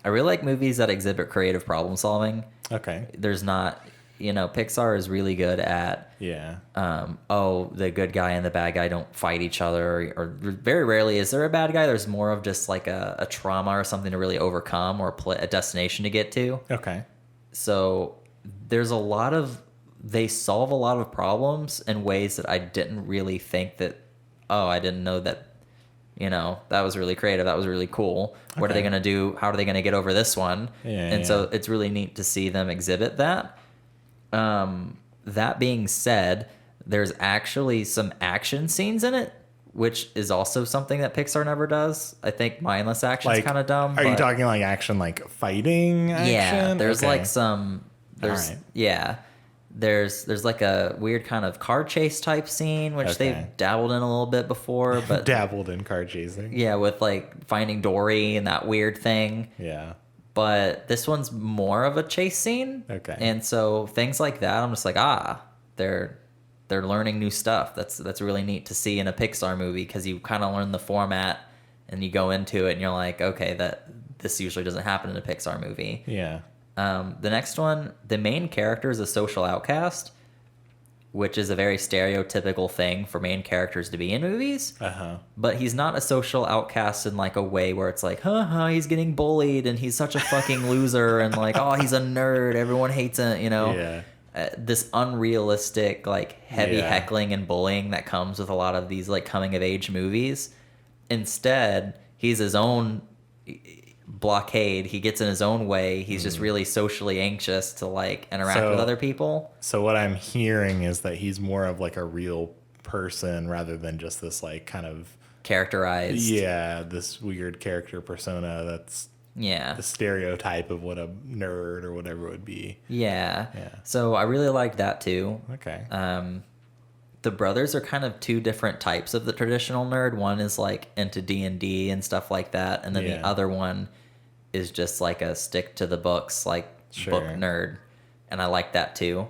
I really like movies that exhibit creative problem solving. Okay. There's not, Pixar is really good at, Yeah. the good guy and the bad guy don't fight each other, or very rarely is there a bad guy. There's more of just like a trauma or something to really overcome, or a destination to get to. Okay. So there's they solve a lot of problems in ways that I didn't really think that, I didn't know that, that was really creative. That was really cool. What are they Okay. going to do? How are they going to get over this one? Yeah, So it's really neat to see them exhibit that. That being said, There's actually some action scenes in it, which is also something that Pixar never does. I think mindless action's Like, kind of dumb. Are you talking like action, like fighting action? Yeah, there's Okay. like some. There's Alright. yeah. There's like a weird kind of car chase type scene, which Okay. they've dabbled in a little bit before, but dabbled in car chasing. yeah, with like Finding Dory and that weird thing. Yeah. But this one's more of a chase scene. Okay. And so things like that, I'm just like, they're learning new stuff. That's really neat to see in a Pixar movie, because you kind of learn the format and you go into it and you're like, okay, this usually doesn't happen in a Pixar movie. Yeah. The next one, the main character is a social outcast, which is a very stereotypical thing for main characters to be in movies. Uh-huh. But he's not a social outcast in like a way where it's like, he's getting bullied and he's such a fucking loser and like, oh, he's a nerd, everyone hates him, you know? Yeah. This unrealistic, like heavy Yeah. heckling and bullying that comes with a lot of these like coming of age movies. Instead, he's his own blockade. He gets in his own way. He's just really socially anxious to like interact So- with other people. So what I'm hearing is that he's more of like a real person rather than just this like kind of Characterized. this weird character persona that's Yeah. the stereotype of what a nerd or whatever would be. Yeah. Yeah. So I really liked that too. Okay. The brothers are kind of two different types of the traditional nerd. One is like into D&D and stuff like that, and then Yeah. the other one is just like a stick to the books, like Sure. book nerd. And I like that too.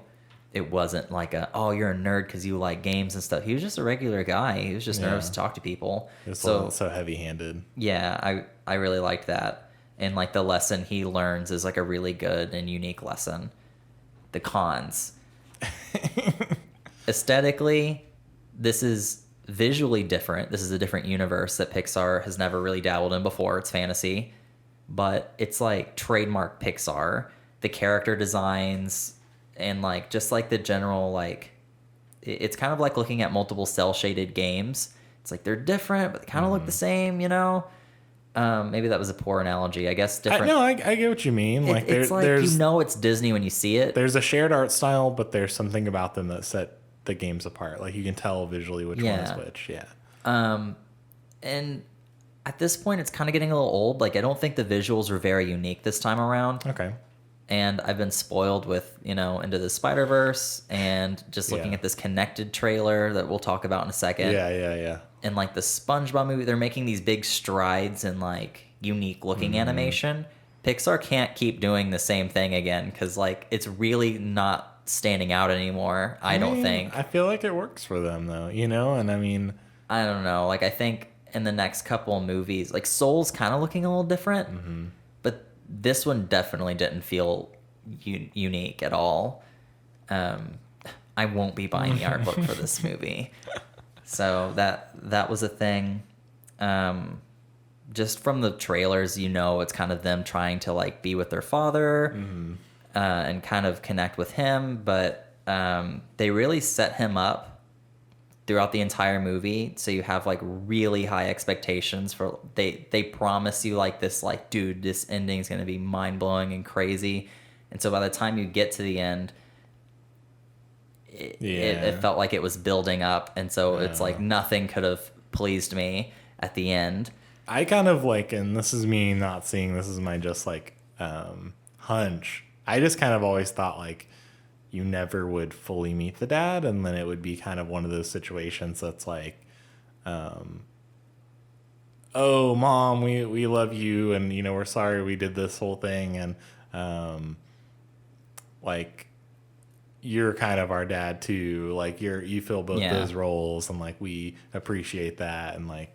It wasn't like you're a nerd because you like games and stuff. He was just a regular guy. He was just Yeah. nervous to talk to people. It's So so heavy-handed. yeah, I really liked that. And like the lesson he learns is like a really good and unique lesson. The cons. Aesthetically, this is visually different. This is a different universe that Pixar has never really dabbled in before. It's fantasy, but it's like trademark Pixar. The character designs and like just like the general like it's kind of like looking at multiple cell shaded games. It's like they're different, but they kind of look the same, you know? Maybe that was a poor analogy. I guess different. I get what you mean. Like It's like there's you know it's Disney when you see it. there's a shared art style, but there's something about them that set the games apart. Like you can tell visually which one is Yeah. which. Yeah. And at this point, it's kind of getting a little old. Like I don't think the visuals were very unique this time around. Okay. And I've been spoiled with, Into the Spider-Verse and just looking Yeah. at this connected trailer that we'll talk about in a second. Yeah. And like the SpongeBob movie, they're making these big strides in like unique looking animation. Pixar can't keep doing the same thing again because like it's really not standing out anymore. I don't mean, think. I feel like it works for them though, and I mean, I don't know. Like I think in the next couple of movies, like Soul's kind of looking a little different, but this one definitely didn't feel unique at all. I won't be buying the art book for this movie. So that was a thing. Just from the trailers, it's kind of them trying to like be with their father and kind of connect with him, but they really set him up throughout the entire movie, so you have like really high expectations for they promise you like this, like, dude, this ending is going to be mind-blowing and crazy, and so by the time you get to the end, it felt like it was building up, and so it's like nothing could have pleased me at the end. I kind of like, and this is me not seeing, this is my just like hunch. I just kind of always thought like you never would fully meet the dad, and then it would be kind of one of those situations that's like, oh, mom, we love you, and we're sorry we did this whole thing, and like you're kind of our dad too, like you fill both those roles, and like we appreciate that, and like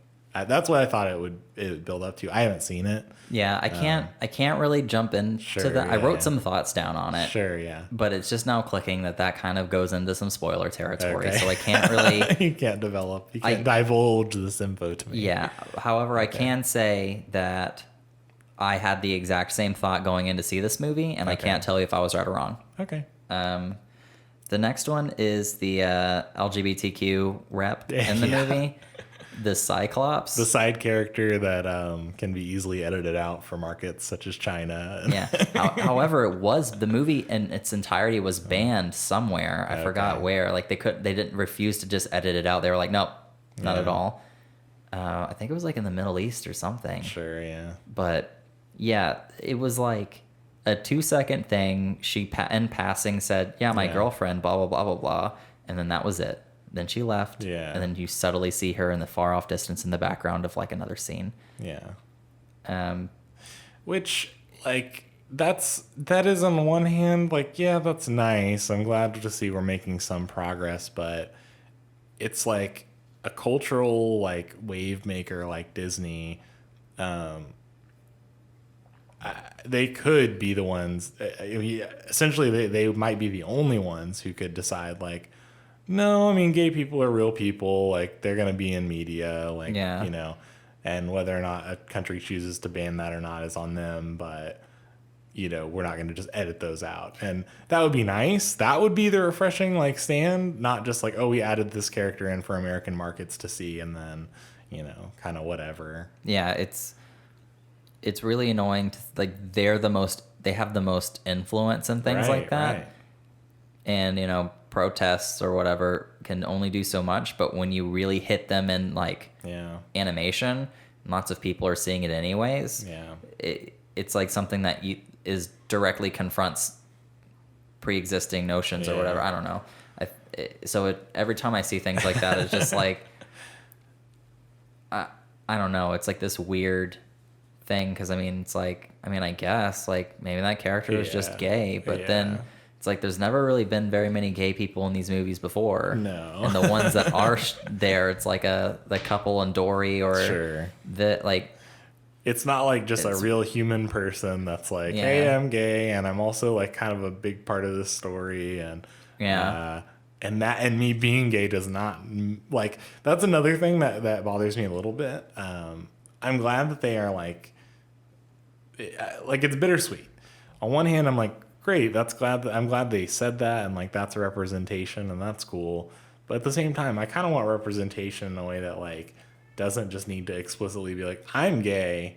that's what I thought it would build up to. I haven't seen it. Yeah, I can't really jump into that. I wrote some thoughts down on it. Sure, yeah. But it's just now clicking that kind of goes into some spoiler territory, Okay. so I can't really. You can't divulge this info to me. Yeah. However, I can say that I had the exact same thought going in to see this movie, and I can't tell you if I was right or wrong. Okay. The next one is the LGBTQ rep in the movie. The Cyclops. The side character that can be easily edited out for markets such as China. Yeah. However, the movie in its entirety was banned somewhere. I forgot where. Like they didn't refuse to just edit it out. They were like, nope, not at all. I think it was like in the Middle East or something. Sure, yeah. But yeah, it was like a 2-second thing. She in passing said, "Yeah, my girlfriend," blah blah blah blah blah, and then that was it. Then she left. Yeah. And then you subtly see her in the far off distance in the background of like another scene. Yeah. Which, like, that is on one hand, like, yeah, that's nice. I'm glad to see we're making some progress, but it's like a cultural, like, wave maker like Disney. They could be the ones, essentially they might be the only ones who could decide, like, no, I mean, gay people are real people. Like, they're going to be in media, like, you know, and whether or not a country chooses to ban that or not is on them. But, you know, we're not going to just edit those out. And that would be nice. That would be the refreshing, like, stand, not just like, oh, we added this character in for American markets to see and then, you know, kind of whatever. Yeah, it's really annoying to, like, they have the most influence and things like that. Right. And, you know, protests or whatever can only do so much, but when you really hit them in like animation, lots of people are seeing it anyways. It's like something that is directly confronts pre-existing notions or whatever. I don't know. Every time I see things like that, it's just like I don't know. It's like this weird thing because I mean, it's like I guess like maybe that character is just gay, but then. It's like there's never really been very many gay people in these movies before. No. And the ones that are there, it's like the couple in Dory or the like. It's not like just a real human person that's like, hey, I'm gay and I'm also like kind of a big part of this story and and me being gay does not like that's another thing that bothers me a little bit. I'm glad that they are like it's bittersweet. On one hand, I'm like, great, I'm glad they said that and like that's a representation and that's cool. But at the same time, I kind of want representation in a way that like doesn't just need to explicitly be like, I'm gay.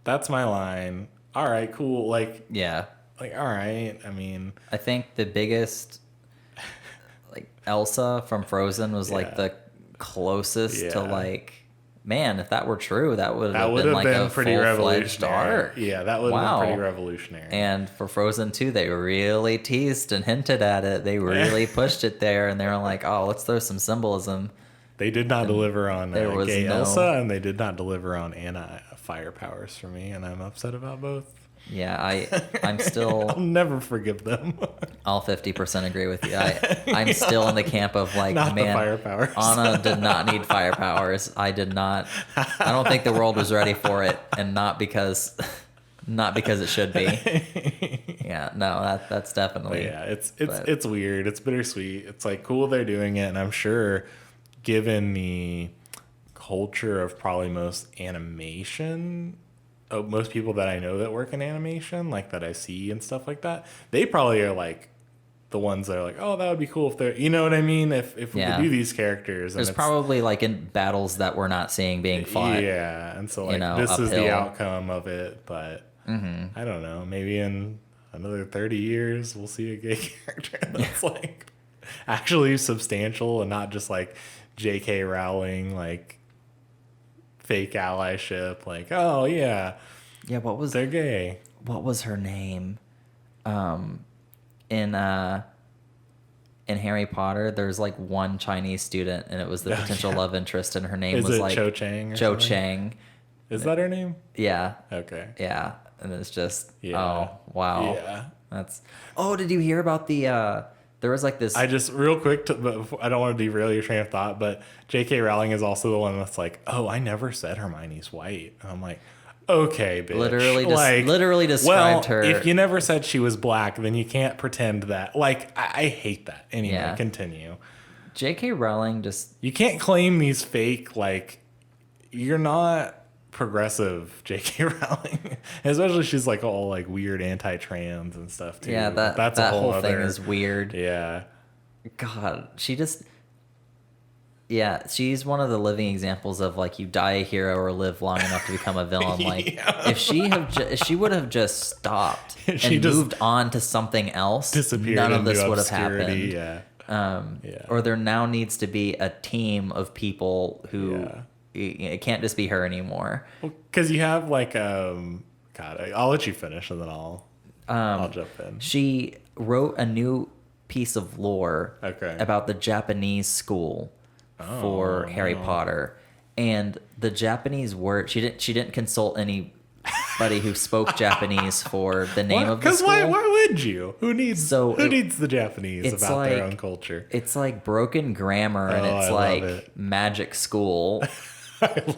That's my line. All right, cool. Like all right. I mean, I think the biggest like Elsa from Frozen was like the closest to like, man, if that were true, that would have been like a pretty full-fledged arc. Yeah, that would have been pretty revolutionary. And for Frozen 2, they really teased and hinted at it. They really pushed it there, and they were like, oh, let's throw some symbolism. They did not deliver on gay Elsa, and they did not deliver on Anna fire powers for me, and I'm upset about both. Yeah, I'm still... I'll never forgive them. I'll 50% agree with you. I'm still in the camp of like, not man, the fire powers. Anna did not need fire powers. I don't think the world was ready for it, and not because it should be. Yeah, no, that's definitely... But yeah, it's weird. It's bittersweet. It's like cool they're doing it, and I'm sure given the culture of probably most people that I know that work in animation, like that I see and stuff like that, they probably are like the ones that are like, oh, that would be cool if they're, you know what I mean? If we could do these characters. There's probably like in battles that we're not seeing being fought. Yeah, and so like this uphill. Is the outcome of it, but I don't know. Maybe in another 30 years we'll see a gay character that's like actually substantial and not just like J.K. Rowling like fake allyship, like, oh yeah, they're gay. What was her name? In Harry Potter, there's like one Chinese student, and it was the potential love interest, and her name was like Cho Chang. Is that her name? Yeah. Okay. Yeah, and it's just oh wow. Yeah. That's. Oh, did you hear about the? There was like this. I just real quick, I don't want to derail your train of thought, but J.K. Rowling is also the one that's like, oh, I never said Hermione's white. And I'm like, okay, bitch. Literally described her. If you never said she was black, then you can't pretend that. Like, I hate that. Anyway, continue. J.K. Rowling just. You can't claim these fake, like, you're not progressive J.K. Rowling. Especially she's like all like weird anti-trans and stuff too. Yeah, that whole thing is weird. Yeah. God, she just. Yeah, she's one of the living examples of like you die a hero or live long enough to become a villain. Like if she would have just stopped and moved on to something else, none of this would have happened. Or there now needs to be a team of people who it can't just be her anymore. Well, because you have like God, I'll let you finish and then I'll jump in. She wrote a new piece of lore about the Japanese school for Harry Potter, and the Japanese word she didn't consult anybody who spoke Japanese for the name of the school. Because why would you? Who needs the Japanese about their own culture? It's like broken grammar, and it's like magic school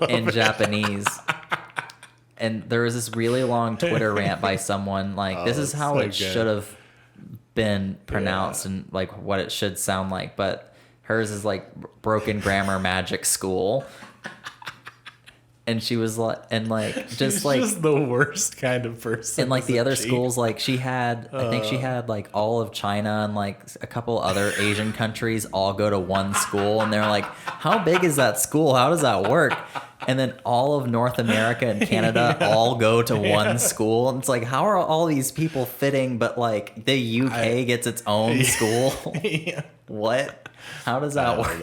in Japanese. And there was this really long Twitter rant by someone like, this is how it should have been pronounced and like what it should sound like, but hers is like broken grammar magic school. And she was like, and like just the worst kind of person. And like the other schools, like I think she had like all of China and like a couple other Asian countries all go to one school, and they're like, how big is that school? How does that work? And then all of North America and Canada all go to one school. And it's like, how are all these people fitting, but like the UK gets its own school? What? How does that work?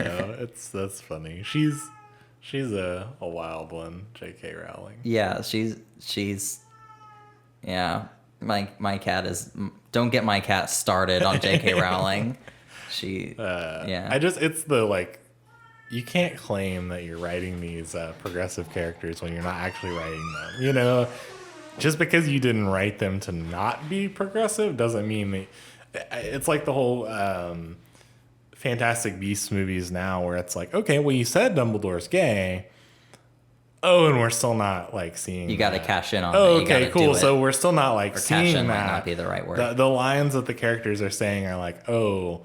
That's funny. She's a wild one, J.K. Rowling. Yeah, she's yeah. My cat is. Don't get my cat started on J.K. Rowling. It's the like. You can't claim that you're writing these progressive characters when you're not actually writing them. You know, just because you didn't write them to not be progressive doesn't mean that. It's like the whole Fantastic Beasts movies now, where it's like, okay, well, you said Dumbledore's gay. Oh, and we're still not like seeing. You got to cash in on. Oh, okay, cool. So we're still not like seeing cash in that. Might not be the right word. The lines that the characters are saying are like, oh,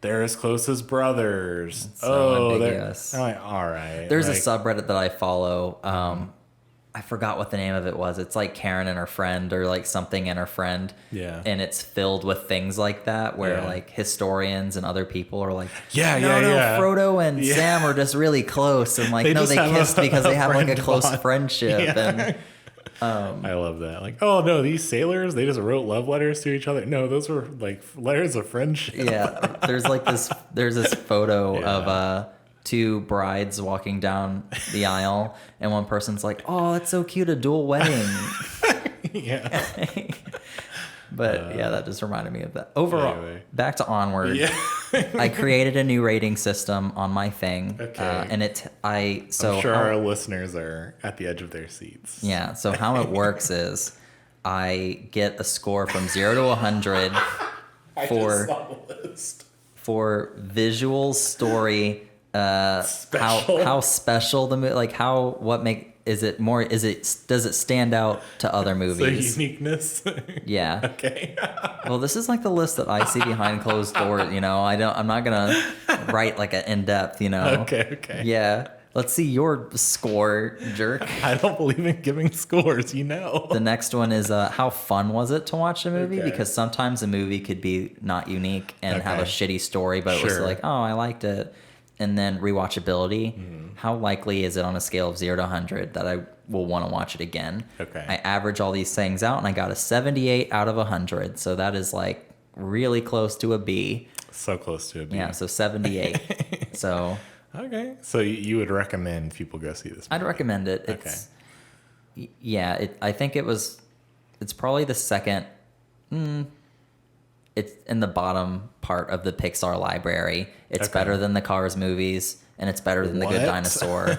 they're as close as brothers. It's so ambiguous. I'm like, all right. There's a subreddit that I follow. I forgot what the name of it was. It's like Karen and her friend, or like something and her friend. Yeah. And it's filled with things like that, where like historians and other people are like, no, Frodo and Sam are just really close, and like they kissed because they have like a close friendship. Yeah. And I love that. Like, oh no, these sailors, they just wrote love letters to each other. No, those were like letters of friendship. Yeah. There's this photo of two brides walking down the aisle, and one person's like, oh, it's so cute, a dual wedding. Yeah. But that just reminded me of that. Overall, anyway. Back to Onward. Yeah. I created a new rating system on my thing. Okay. And I'm sure our listeners are at the edge of their seats. Yeah. So how it works is I get a score from 0 to 100 for visual, story, how special the movie, like does it stand out to other movies? So uniqueness. Yeah. Okay. Well, this is like the list that I see behind closed doors, you know. I'm not gonna write like an in-depth, you know. Okay. Yeah. Let's see your score, jerk. I don't believe in giving scores, you know. The next one is how fun was it to watch a movie? Okay. Because sometimes a movie could be not unique and have a shitty story, but it was like, oh, I liked it. And then rewatchability. How likely is it on a scale of 0 to 100 that I will want to watch it again? Okay. I average all these things out, and I got a 78 out of 100. So that is like really close to a B. So close to a B. Yeah, so 78. So. Okay. So you would recommend people go see this movie? I'd recommend it. It's, I think it's probably the second. It's in the bottom part of the Pixar library. It's better than the Cars movies, and it's better than The Good Dinosaur,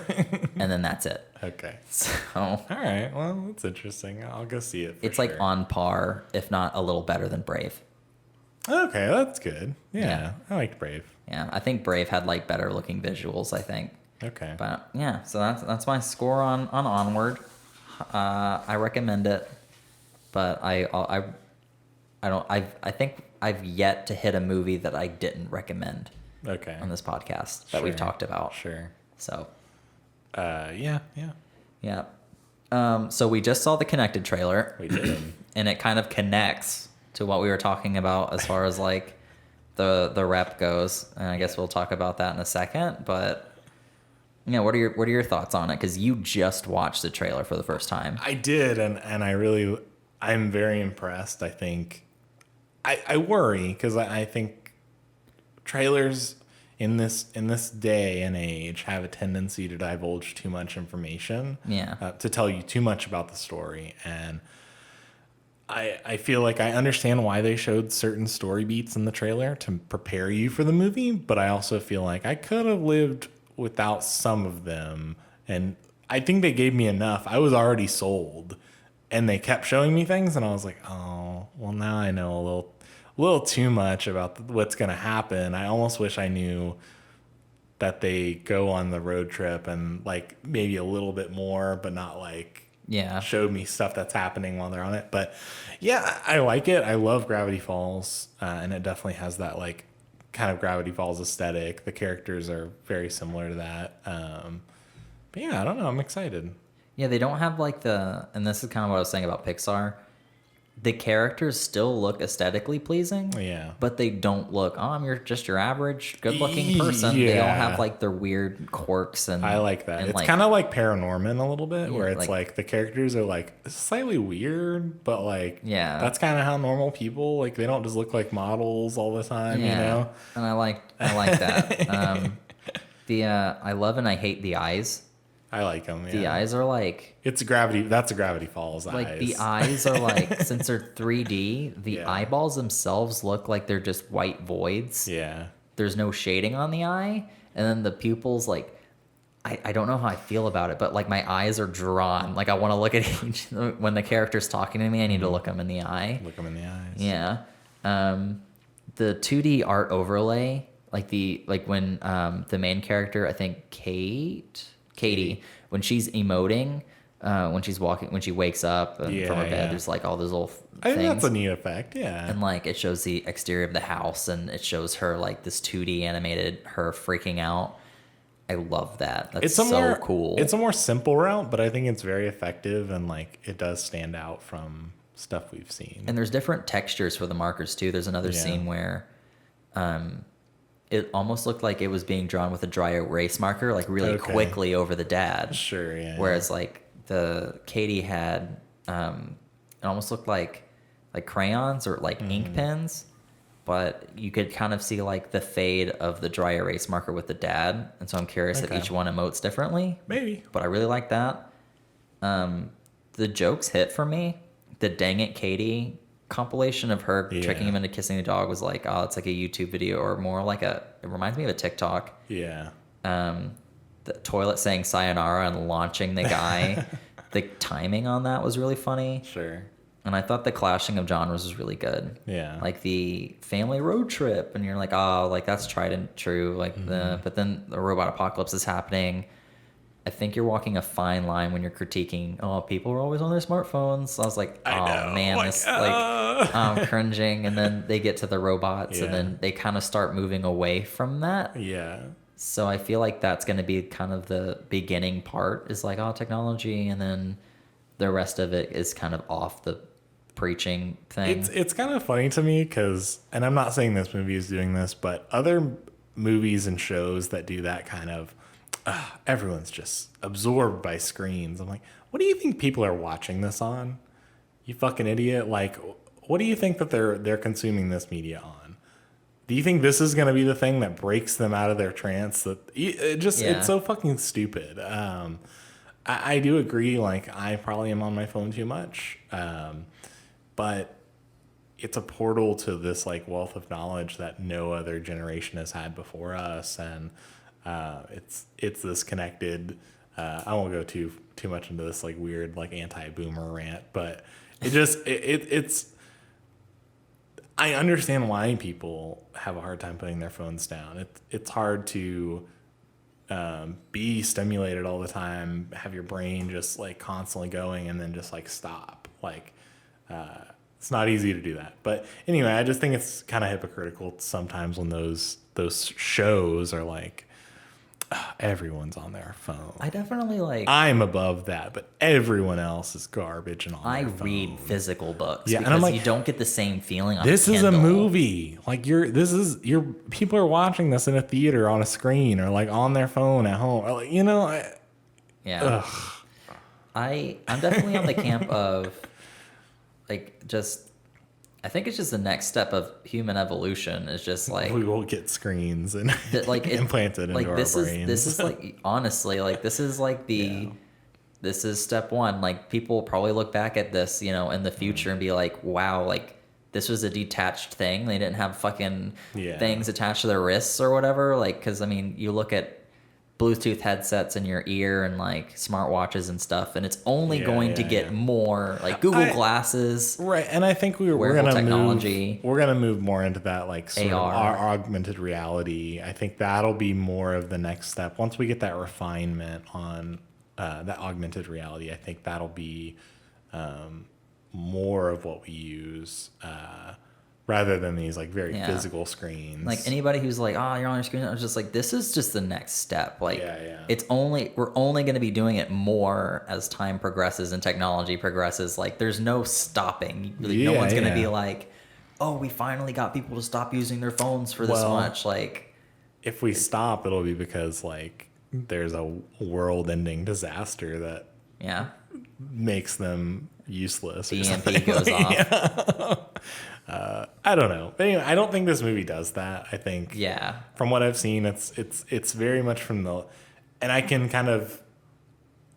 and then that's it. Okay. So. All right. Well, that's interesting. I'll go see it. It's like on par, if not a little better than Brave. Okay, that's good. Yeah. I liked Brave. Yeah, I think Brave had like better looking visuals, I think. Okay. But yeah, so that's my score on Onward. I recommend it, but I think I've yet to hit a movie that I didn't recommend. Okay. On this podcast that we've talked about. Sure. So. Yeah. So we just saw the Connected trailer. We did. And it kind of connects to what we were talking about as far as like the rep goes, and I guess we'll talk about that in a second. But what are your thoughts on it? Because you just watched the trailer for the first time. I did, and I'm very impressed. I think I worry because I think trailers in this day and age have a tendency to divulge too much information. Yeah. To tell you too much about the story, and I feel like I understand why they showed certain story beats in the trailer to prepare you for the movie, but I also feel like I could have lived without some of them, and I think they gave me enough. I was already sold, and they kept showing me things, and I was like, oh, well, now I know a little too much about what's going to happen. I almost wish I knew that they go on the road trip and like maybe a little bit more, but not like showed me stuff that's happening while they're on it. But yeah, I like it. I love Gravity Falls, and it definitely has that like kind of Gravity Falls aesthetic. The characters are very similar to that. But yeah, I don't know. I'm excited. Yeah, they don't have like and this is kind of what I was saying about Pixar. The characters still look aesthetically pleasing, but they don't look, you're just your average good-looking person. They all have like their weird quirks, and I like that. It's kind of like Paranorman a little bit, where it's like the characters are like slightly weird, but like that's kind of how normal people like. They don't just look like models all the time, you know. And I like that. I love and I hate the eyes. I like them. Yeah. The eyes are like that's a Gravity Falls like eyes. The eyes are like since they're 3D, the eyeballs themselves look like they're just white voids. Yeah. There's no shading on the eye, and then the pupils like I don't know how I feel about it, but like my eyes are drawn. Like I want to look at each when the character's talking to me, I need to look them in the eye. Look them in the eyes. Yeah. The 2D art overlay, like when the main character, I think Katie, when she's emoting, when she wakes up from her bed, there's like all those little things. I think that's a neat effect, yeah. And like it shows the exterior of the house, and it shows her like this 2D animated her freaking out. I love that. That's so cool. It's a more simple route, but I think it's very effective, and like it does stand out from stuff we've seen. And there's different textures for the markers too. There's another scene where it almost looked like it was being drawn with a dry erase marker, like really quickly over the dad. Sure, yeah. Whereas like the Katie had, it almost looked like crayons or like ink pens, but you could kind of see like the fade of the dry erase marker with the dad. And so I'm curious if each one emotes differently. Maybe. But I really like that. The jokes hit for me. The Dang It Katie compilation of her tricking him into kissing the dog was like, it's like a YouTube video, or more like it reminds me of a TikTok. Yeah. The toilet saying sayonara and launching the guy. The timing on that was really funny. Sure. And I thought the clashing of genres was really good. Yeah. Like the family road trip, and you're like, like that's tried and true. Like but then the robot apocalypse is happening. I think you're walking a fine line when you're critiquing, people are always on their smartphones. So I was like, I'm cringing. And then they get to the robots, and then they kind of start moving away from that. Yeah. So I feel like that's going to be kind of the beginning part, is like, technology, and then the rest of it is kind of off the preaching thing. It's kind of funny to me because, and I'm not saying this movie is doing this, but other movies and shows that do that kind of, everyone's just absorbed by screens. I'm like, what do you think people are watching this on? You fucking idiot. Like, what do you think that they're consuming this media on? Do you think this is going to be the thing that breaks them out of their trance? It's so fucking stupid. I do agree. Like, I probably am on my phone too much. But it's a portal to this like wealth of knowledge that no other generation has had before us. And, it's this connected. I won't go too much into this like weird like anti-boomer rant, but it's. I understand why people have a hard time putting their phones down. It's hard to be stimulated all the time, have your brain just like constantly going, and then just like stop. Like it's not easy to do that. But anyway, I just think it's kind of hypocritical sometimes when those shows are like, Everyone's on their phone. I definitely like. I'm above that, but everyone else is garbage and on I their phone. read physical books Yeah, because and I'm like, you don't get the same feeling on this is a Kindle. movie. Like people are watching this in a theater on a screen or like on their phone at home. Or like, Yeah. I'm definitely on the camp of like just I think it's just the next step of human evolution is just like we will get screens and like implanted into our brains. This is like honestly like this is like this is step one. Like people will probably look back at this, in the future and be like, wow, like this was a detached thing. They didn't have fucking things attached to their wrists or whatever. Like, cause I mean, you look at Bluetooth headsets in your ear and like smartwatches and stuff, and it's only going to get more like Google glasses, right? And I think we're wearable gonna technology. We're gonna move more into that like sort AR. of our augmented reality. I think that'll be more of the next step once we get that refinement on that augmented reality. I think that'll be more of what we use. Rather than these like very physical screens. Like anybody who's like, oh, you're on your screen. I was just like, this is just the next step. Like, we're only going to be doing it more as time progresses and technology progresses. Like, there's no stopping. No one's going to be like, oh, we finally got people to stop using their phones for this much. Like, if we stop, it'll be because like there's a world-ending disaster that makes them useless. The EMP goes off. I don't know. But anyway, I don't think this movie does that. I think from what I've seen, it's very much from and I can kind of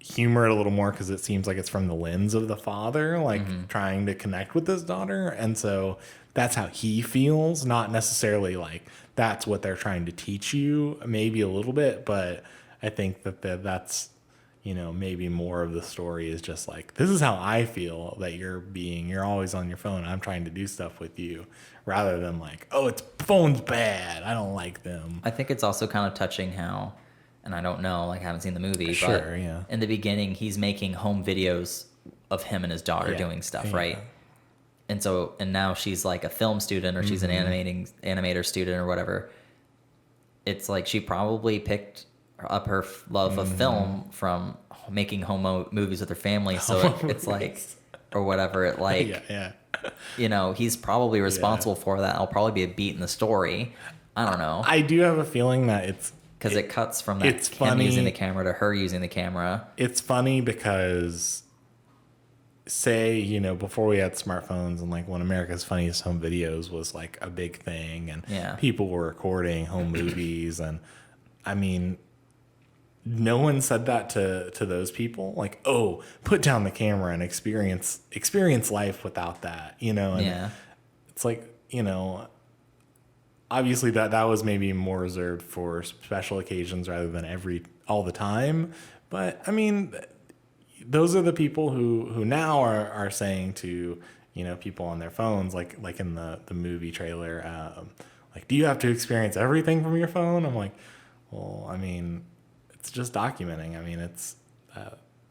humor it a little more because it seems like it's from the lens of the father, like trying to connect with his daughter. And so that's how he feels, not necessarily like that's what they're trying to teach you, maybe a little bit. But I think that's, maybe more of the story is just like, this is how I feel that you're always on your phone. I'm trying to do stuff with you rather than like, oh, it's phone's bad. I don't like them. I think it's also kind of touching how, and I don't know, like I haven't seen the movie, but in the beginning, he's making home videos of him and his daughter doing stuff, right? And now she's like a film student or she's an animator student or whatever. It's like she probably picked up her love of film from making home movies with her family. So it's like, or whatever. It like, he's probably responsible for that. It'll probably be a beat in the story. I don't know. I do have a feeling that it's because it cuts from that him using the camera to her using the camera. It's funny because say, before we had smartphones and like when America's Funniest Home Videos was like a big thing and people were recording home movies and I mean, no one said that to those people like, oh, put down the camera and experience life without that, and it's like, obviously that was maybe more reserved for special occasions rather than all the time. But I mean, those are the people who now are saying to, people on their phones, like in the movie trailer, like, do you have to experience everything from your phone? I'm like, well, I mean, it's just documenting. I mean, it's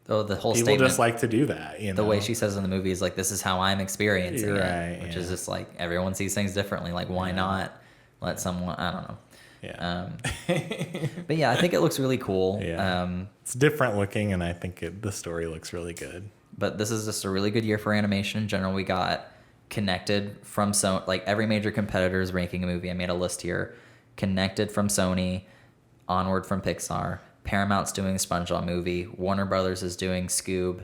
the whole people statement, just like to do that. The way she says in the movie is like, "This is how I'm experiencing it," which is just like everyone sees things differently. Like, why not let someone? I don't know. Yeah. But yeah, I think it looks really cool. Yeah. It's different looking, and I think the story looks really good. But this is just a really good year for animation in general. We got Connected from like every major competitor is making a movie. I made a list here. Connected from Sony, Onward from Pixar, Paramount's doing a SpongeBob movie, Warner Brothers is doing Scoob,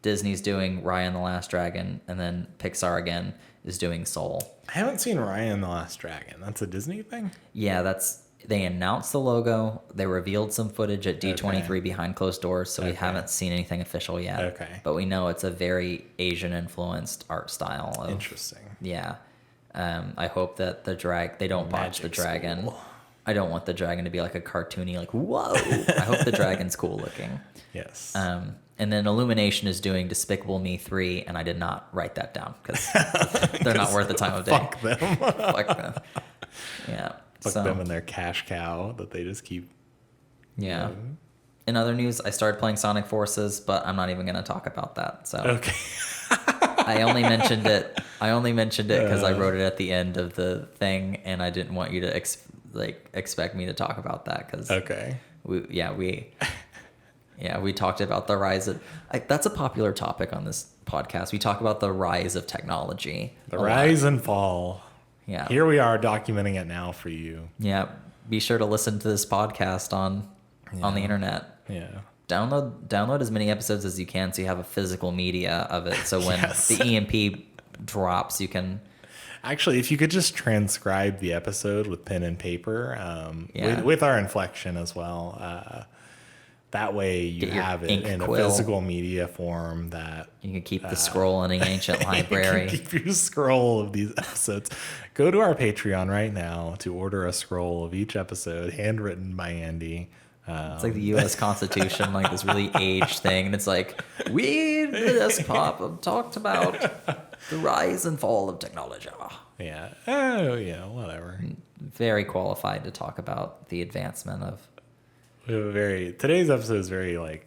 Disney's doing Raya and the Last Dragon, and then Pixar again is doing Soul. I haven't seen Raya and the Last Dragon. That's a Disney thing? Yeah, they announced the logo. They revealed some footage at D23 behind closed doors, so we haven't seen anything official yet. Okay. But we know it's a very Asian-influenced art style. Interesting. Yeah. I hope that they don't botch the dragon. School. I don't want the dragon to be like a cartoony, like, whoa. I hope the dragon's cool looking. Yes. And then Illumination is doing Despicable Me 3, and I did not write that down because they're not worth the time of day. Fuck them. Fuck them. Yeah. Fuck them and their cash cow that they just keep. Yeah. In other news, I started playing Sonic Forces, but I'm not even going to talk about that. So okay. I only mentioned it because I wrote it at the end of the thing, and I didn't want you to expect me to talk about that because we talked about the rise of. That's a popular topic on this podcast. We talk about the rise of technology. The rise and fall. Yeah. Here we are documenting it now for you. Yeah. Be sure to listen to this podcast on the internet. Yeah. Download as many episodes as you can so you have a physical media of it. So when Yes. the EMP drops, you can. Actually, if you could just transcribe the episode with pen and paper, Yeah. with our inflection as well. That way you Get your have it ink in quill. a physical media form that You can keep the scroll in an ancient library. you can keep your scroll of these episodes. Go to our Patreon right now to order a scroll of each episode handwritten by Andy. It's like the U.S. Constitution, like this really aged thing, and it's like we this pop talked about the rise and fall of technology. Yeah. Oh, yeah. Whatever. Very qualified to talk about the advancement of. Today's episode is very like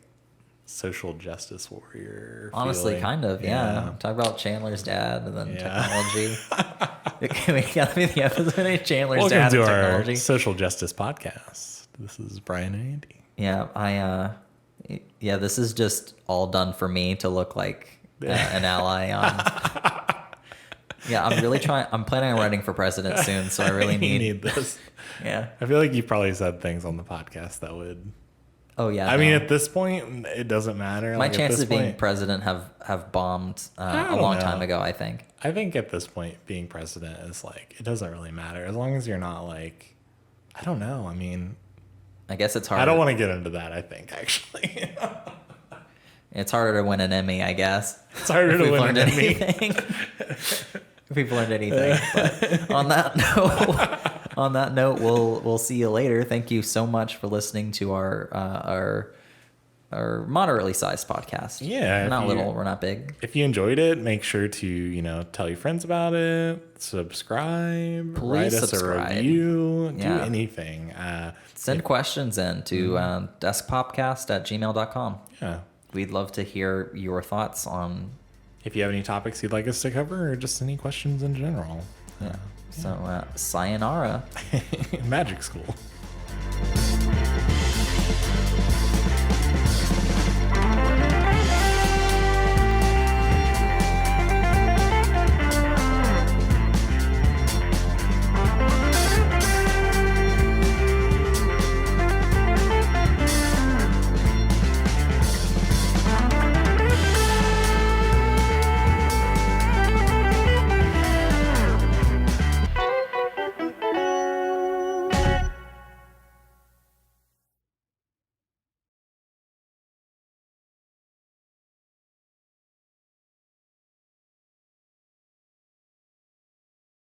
social justice warrior. Honestly, feeling. kind of, yeah. Talk about Chandler's dad and then technology. We gotta be the episode of Chandler's Welcome dad to and our technology. social justice podcast. This is Brian and Andy. Yeah, this is just all done for me to look like an ally on. Yeah, I'm planning on running for president soon, so I really need this. Yeah. I feel like you probably said things on the podcast that would. Oh yeah. I mean, at this point, it doesn't matter. My Like, chances at of this being point, president have bombed a don't long know. time ago, I think. I think at this point, being president is like it doesn't really matter as long as you're not like. I don't know. I mean, I guess it's hard. I don't want to get into that. I think actually. It's harder to win an Emmy, I guess. It's harder If to we've win learned an Emmy. anything. If we've learned anything. But on that note, we'll see you later. Thank you so much for listening to our moderately sized podcast. Yeah, We're not if you- little, we're not big. If you enjoyed it, make sure to tell your friends about it. Subscribe. Please write us subscribe. a review. Do Yeah. anything. Send questions in to deskpopcast@gmail.com. Yeah. We'd love to hear your thoughts on. If you have any topics you'd like us to cover, or just any questions in general. So sayonara. Magic School.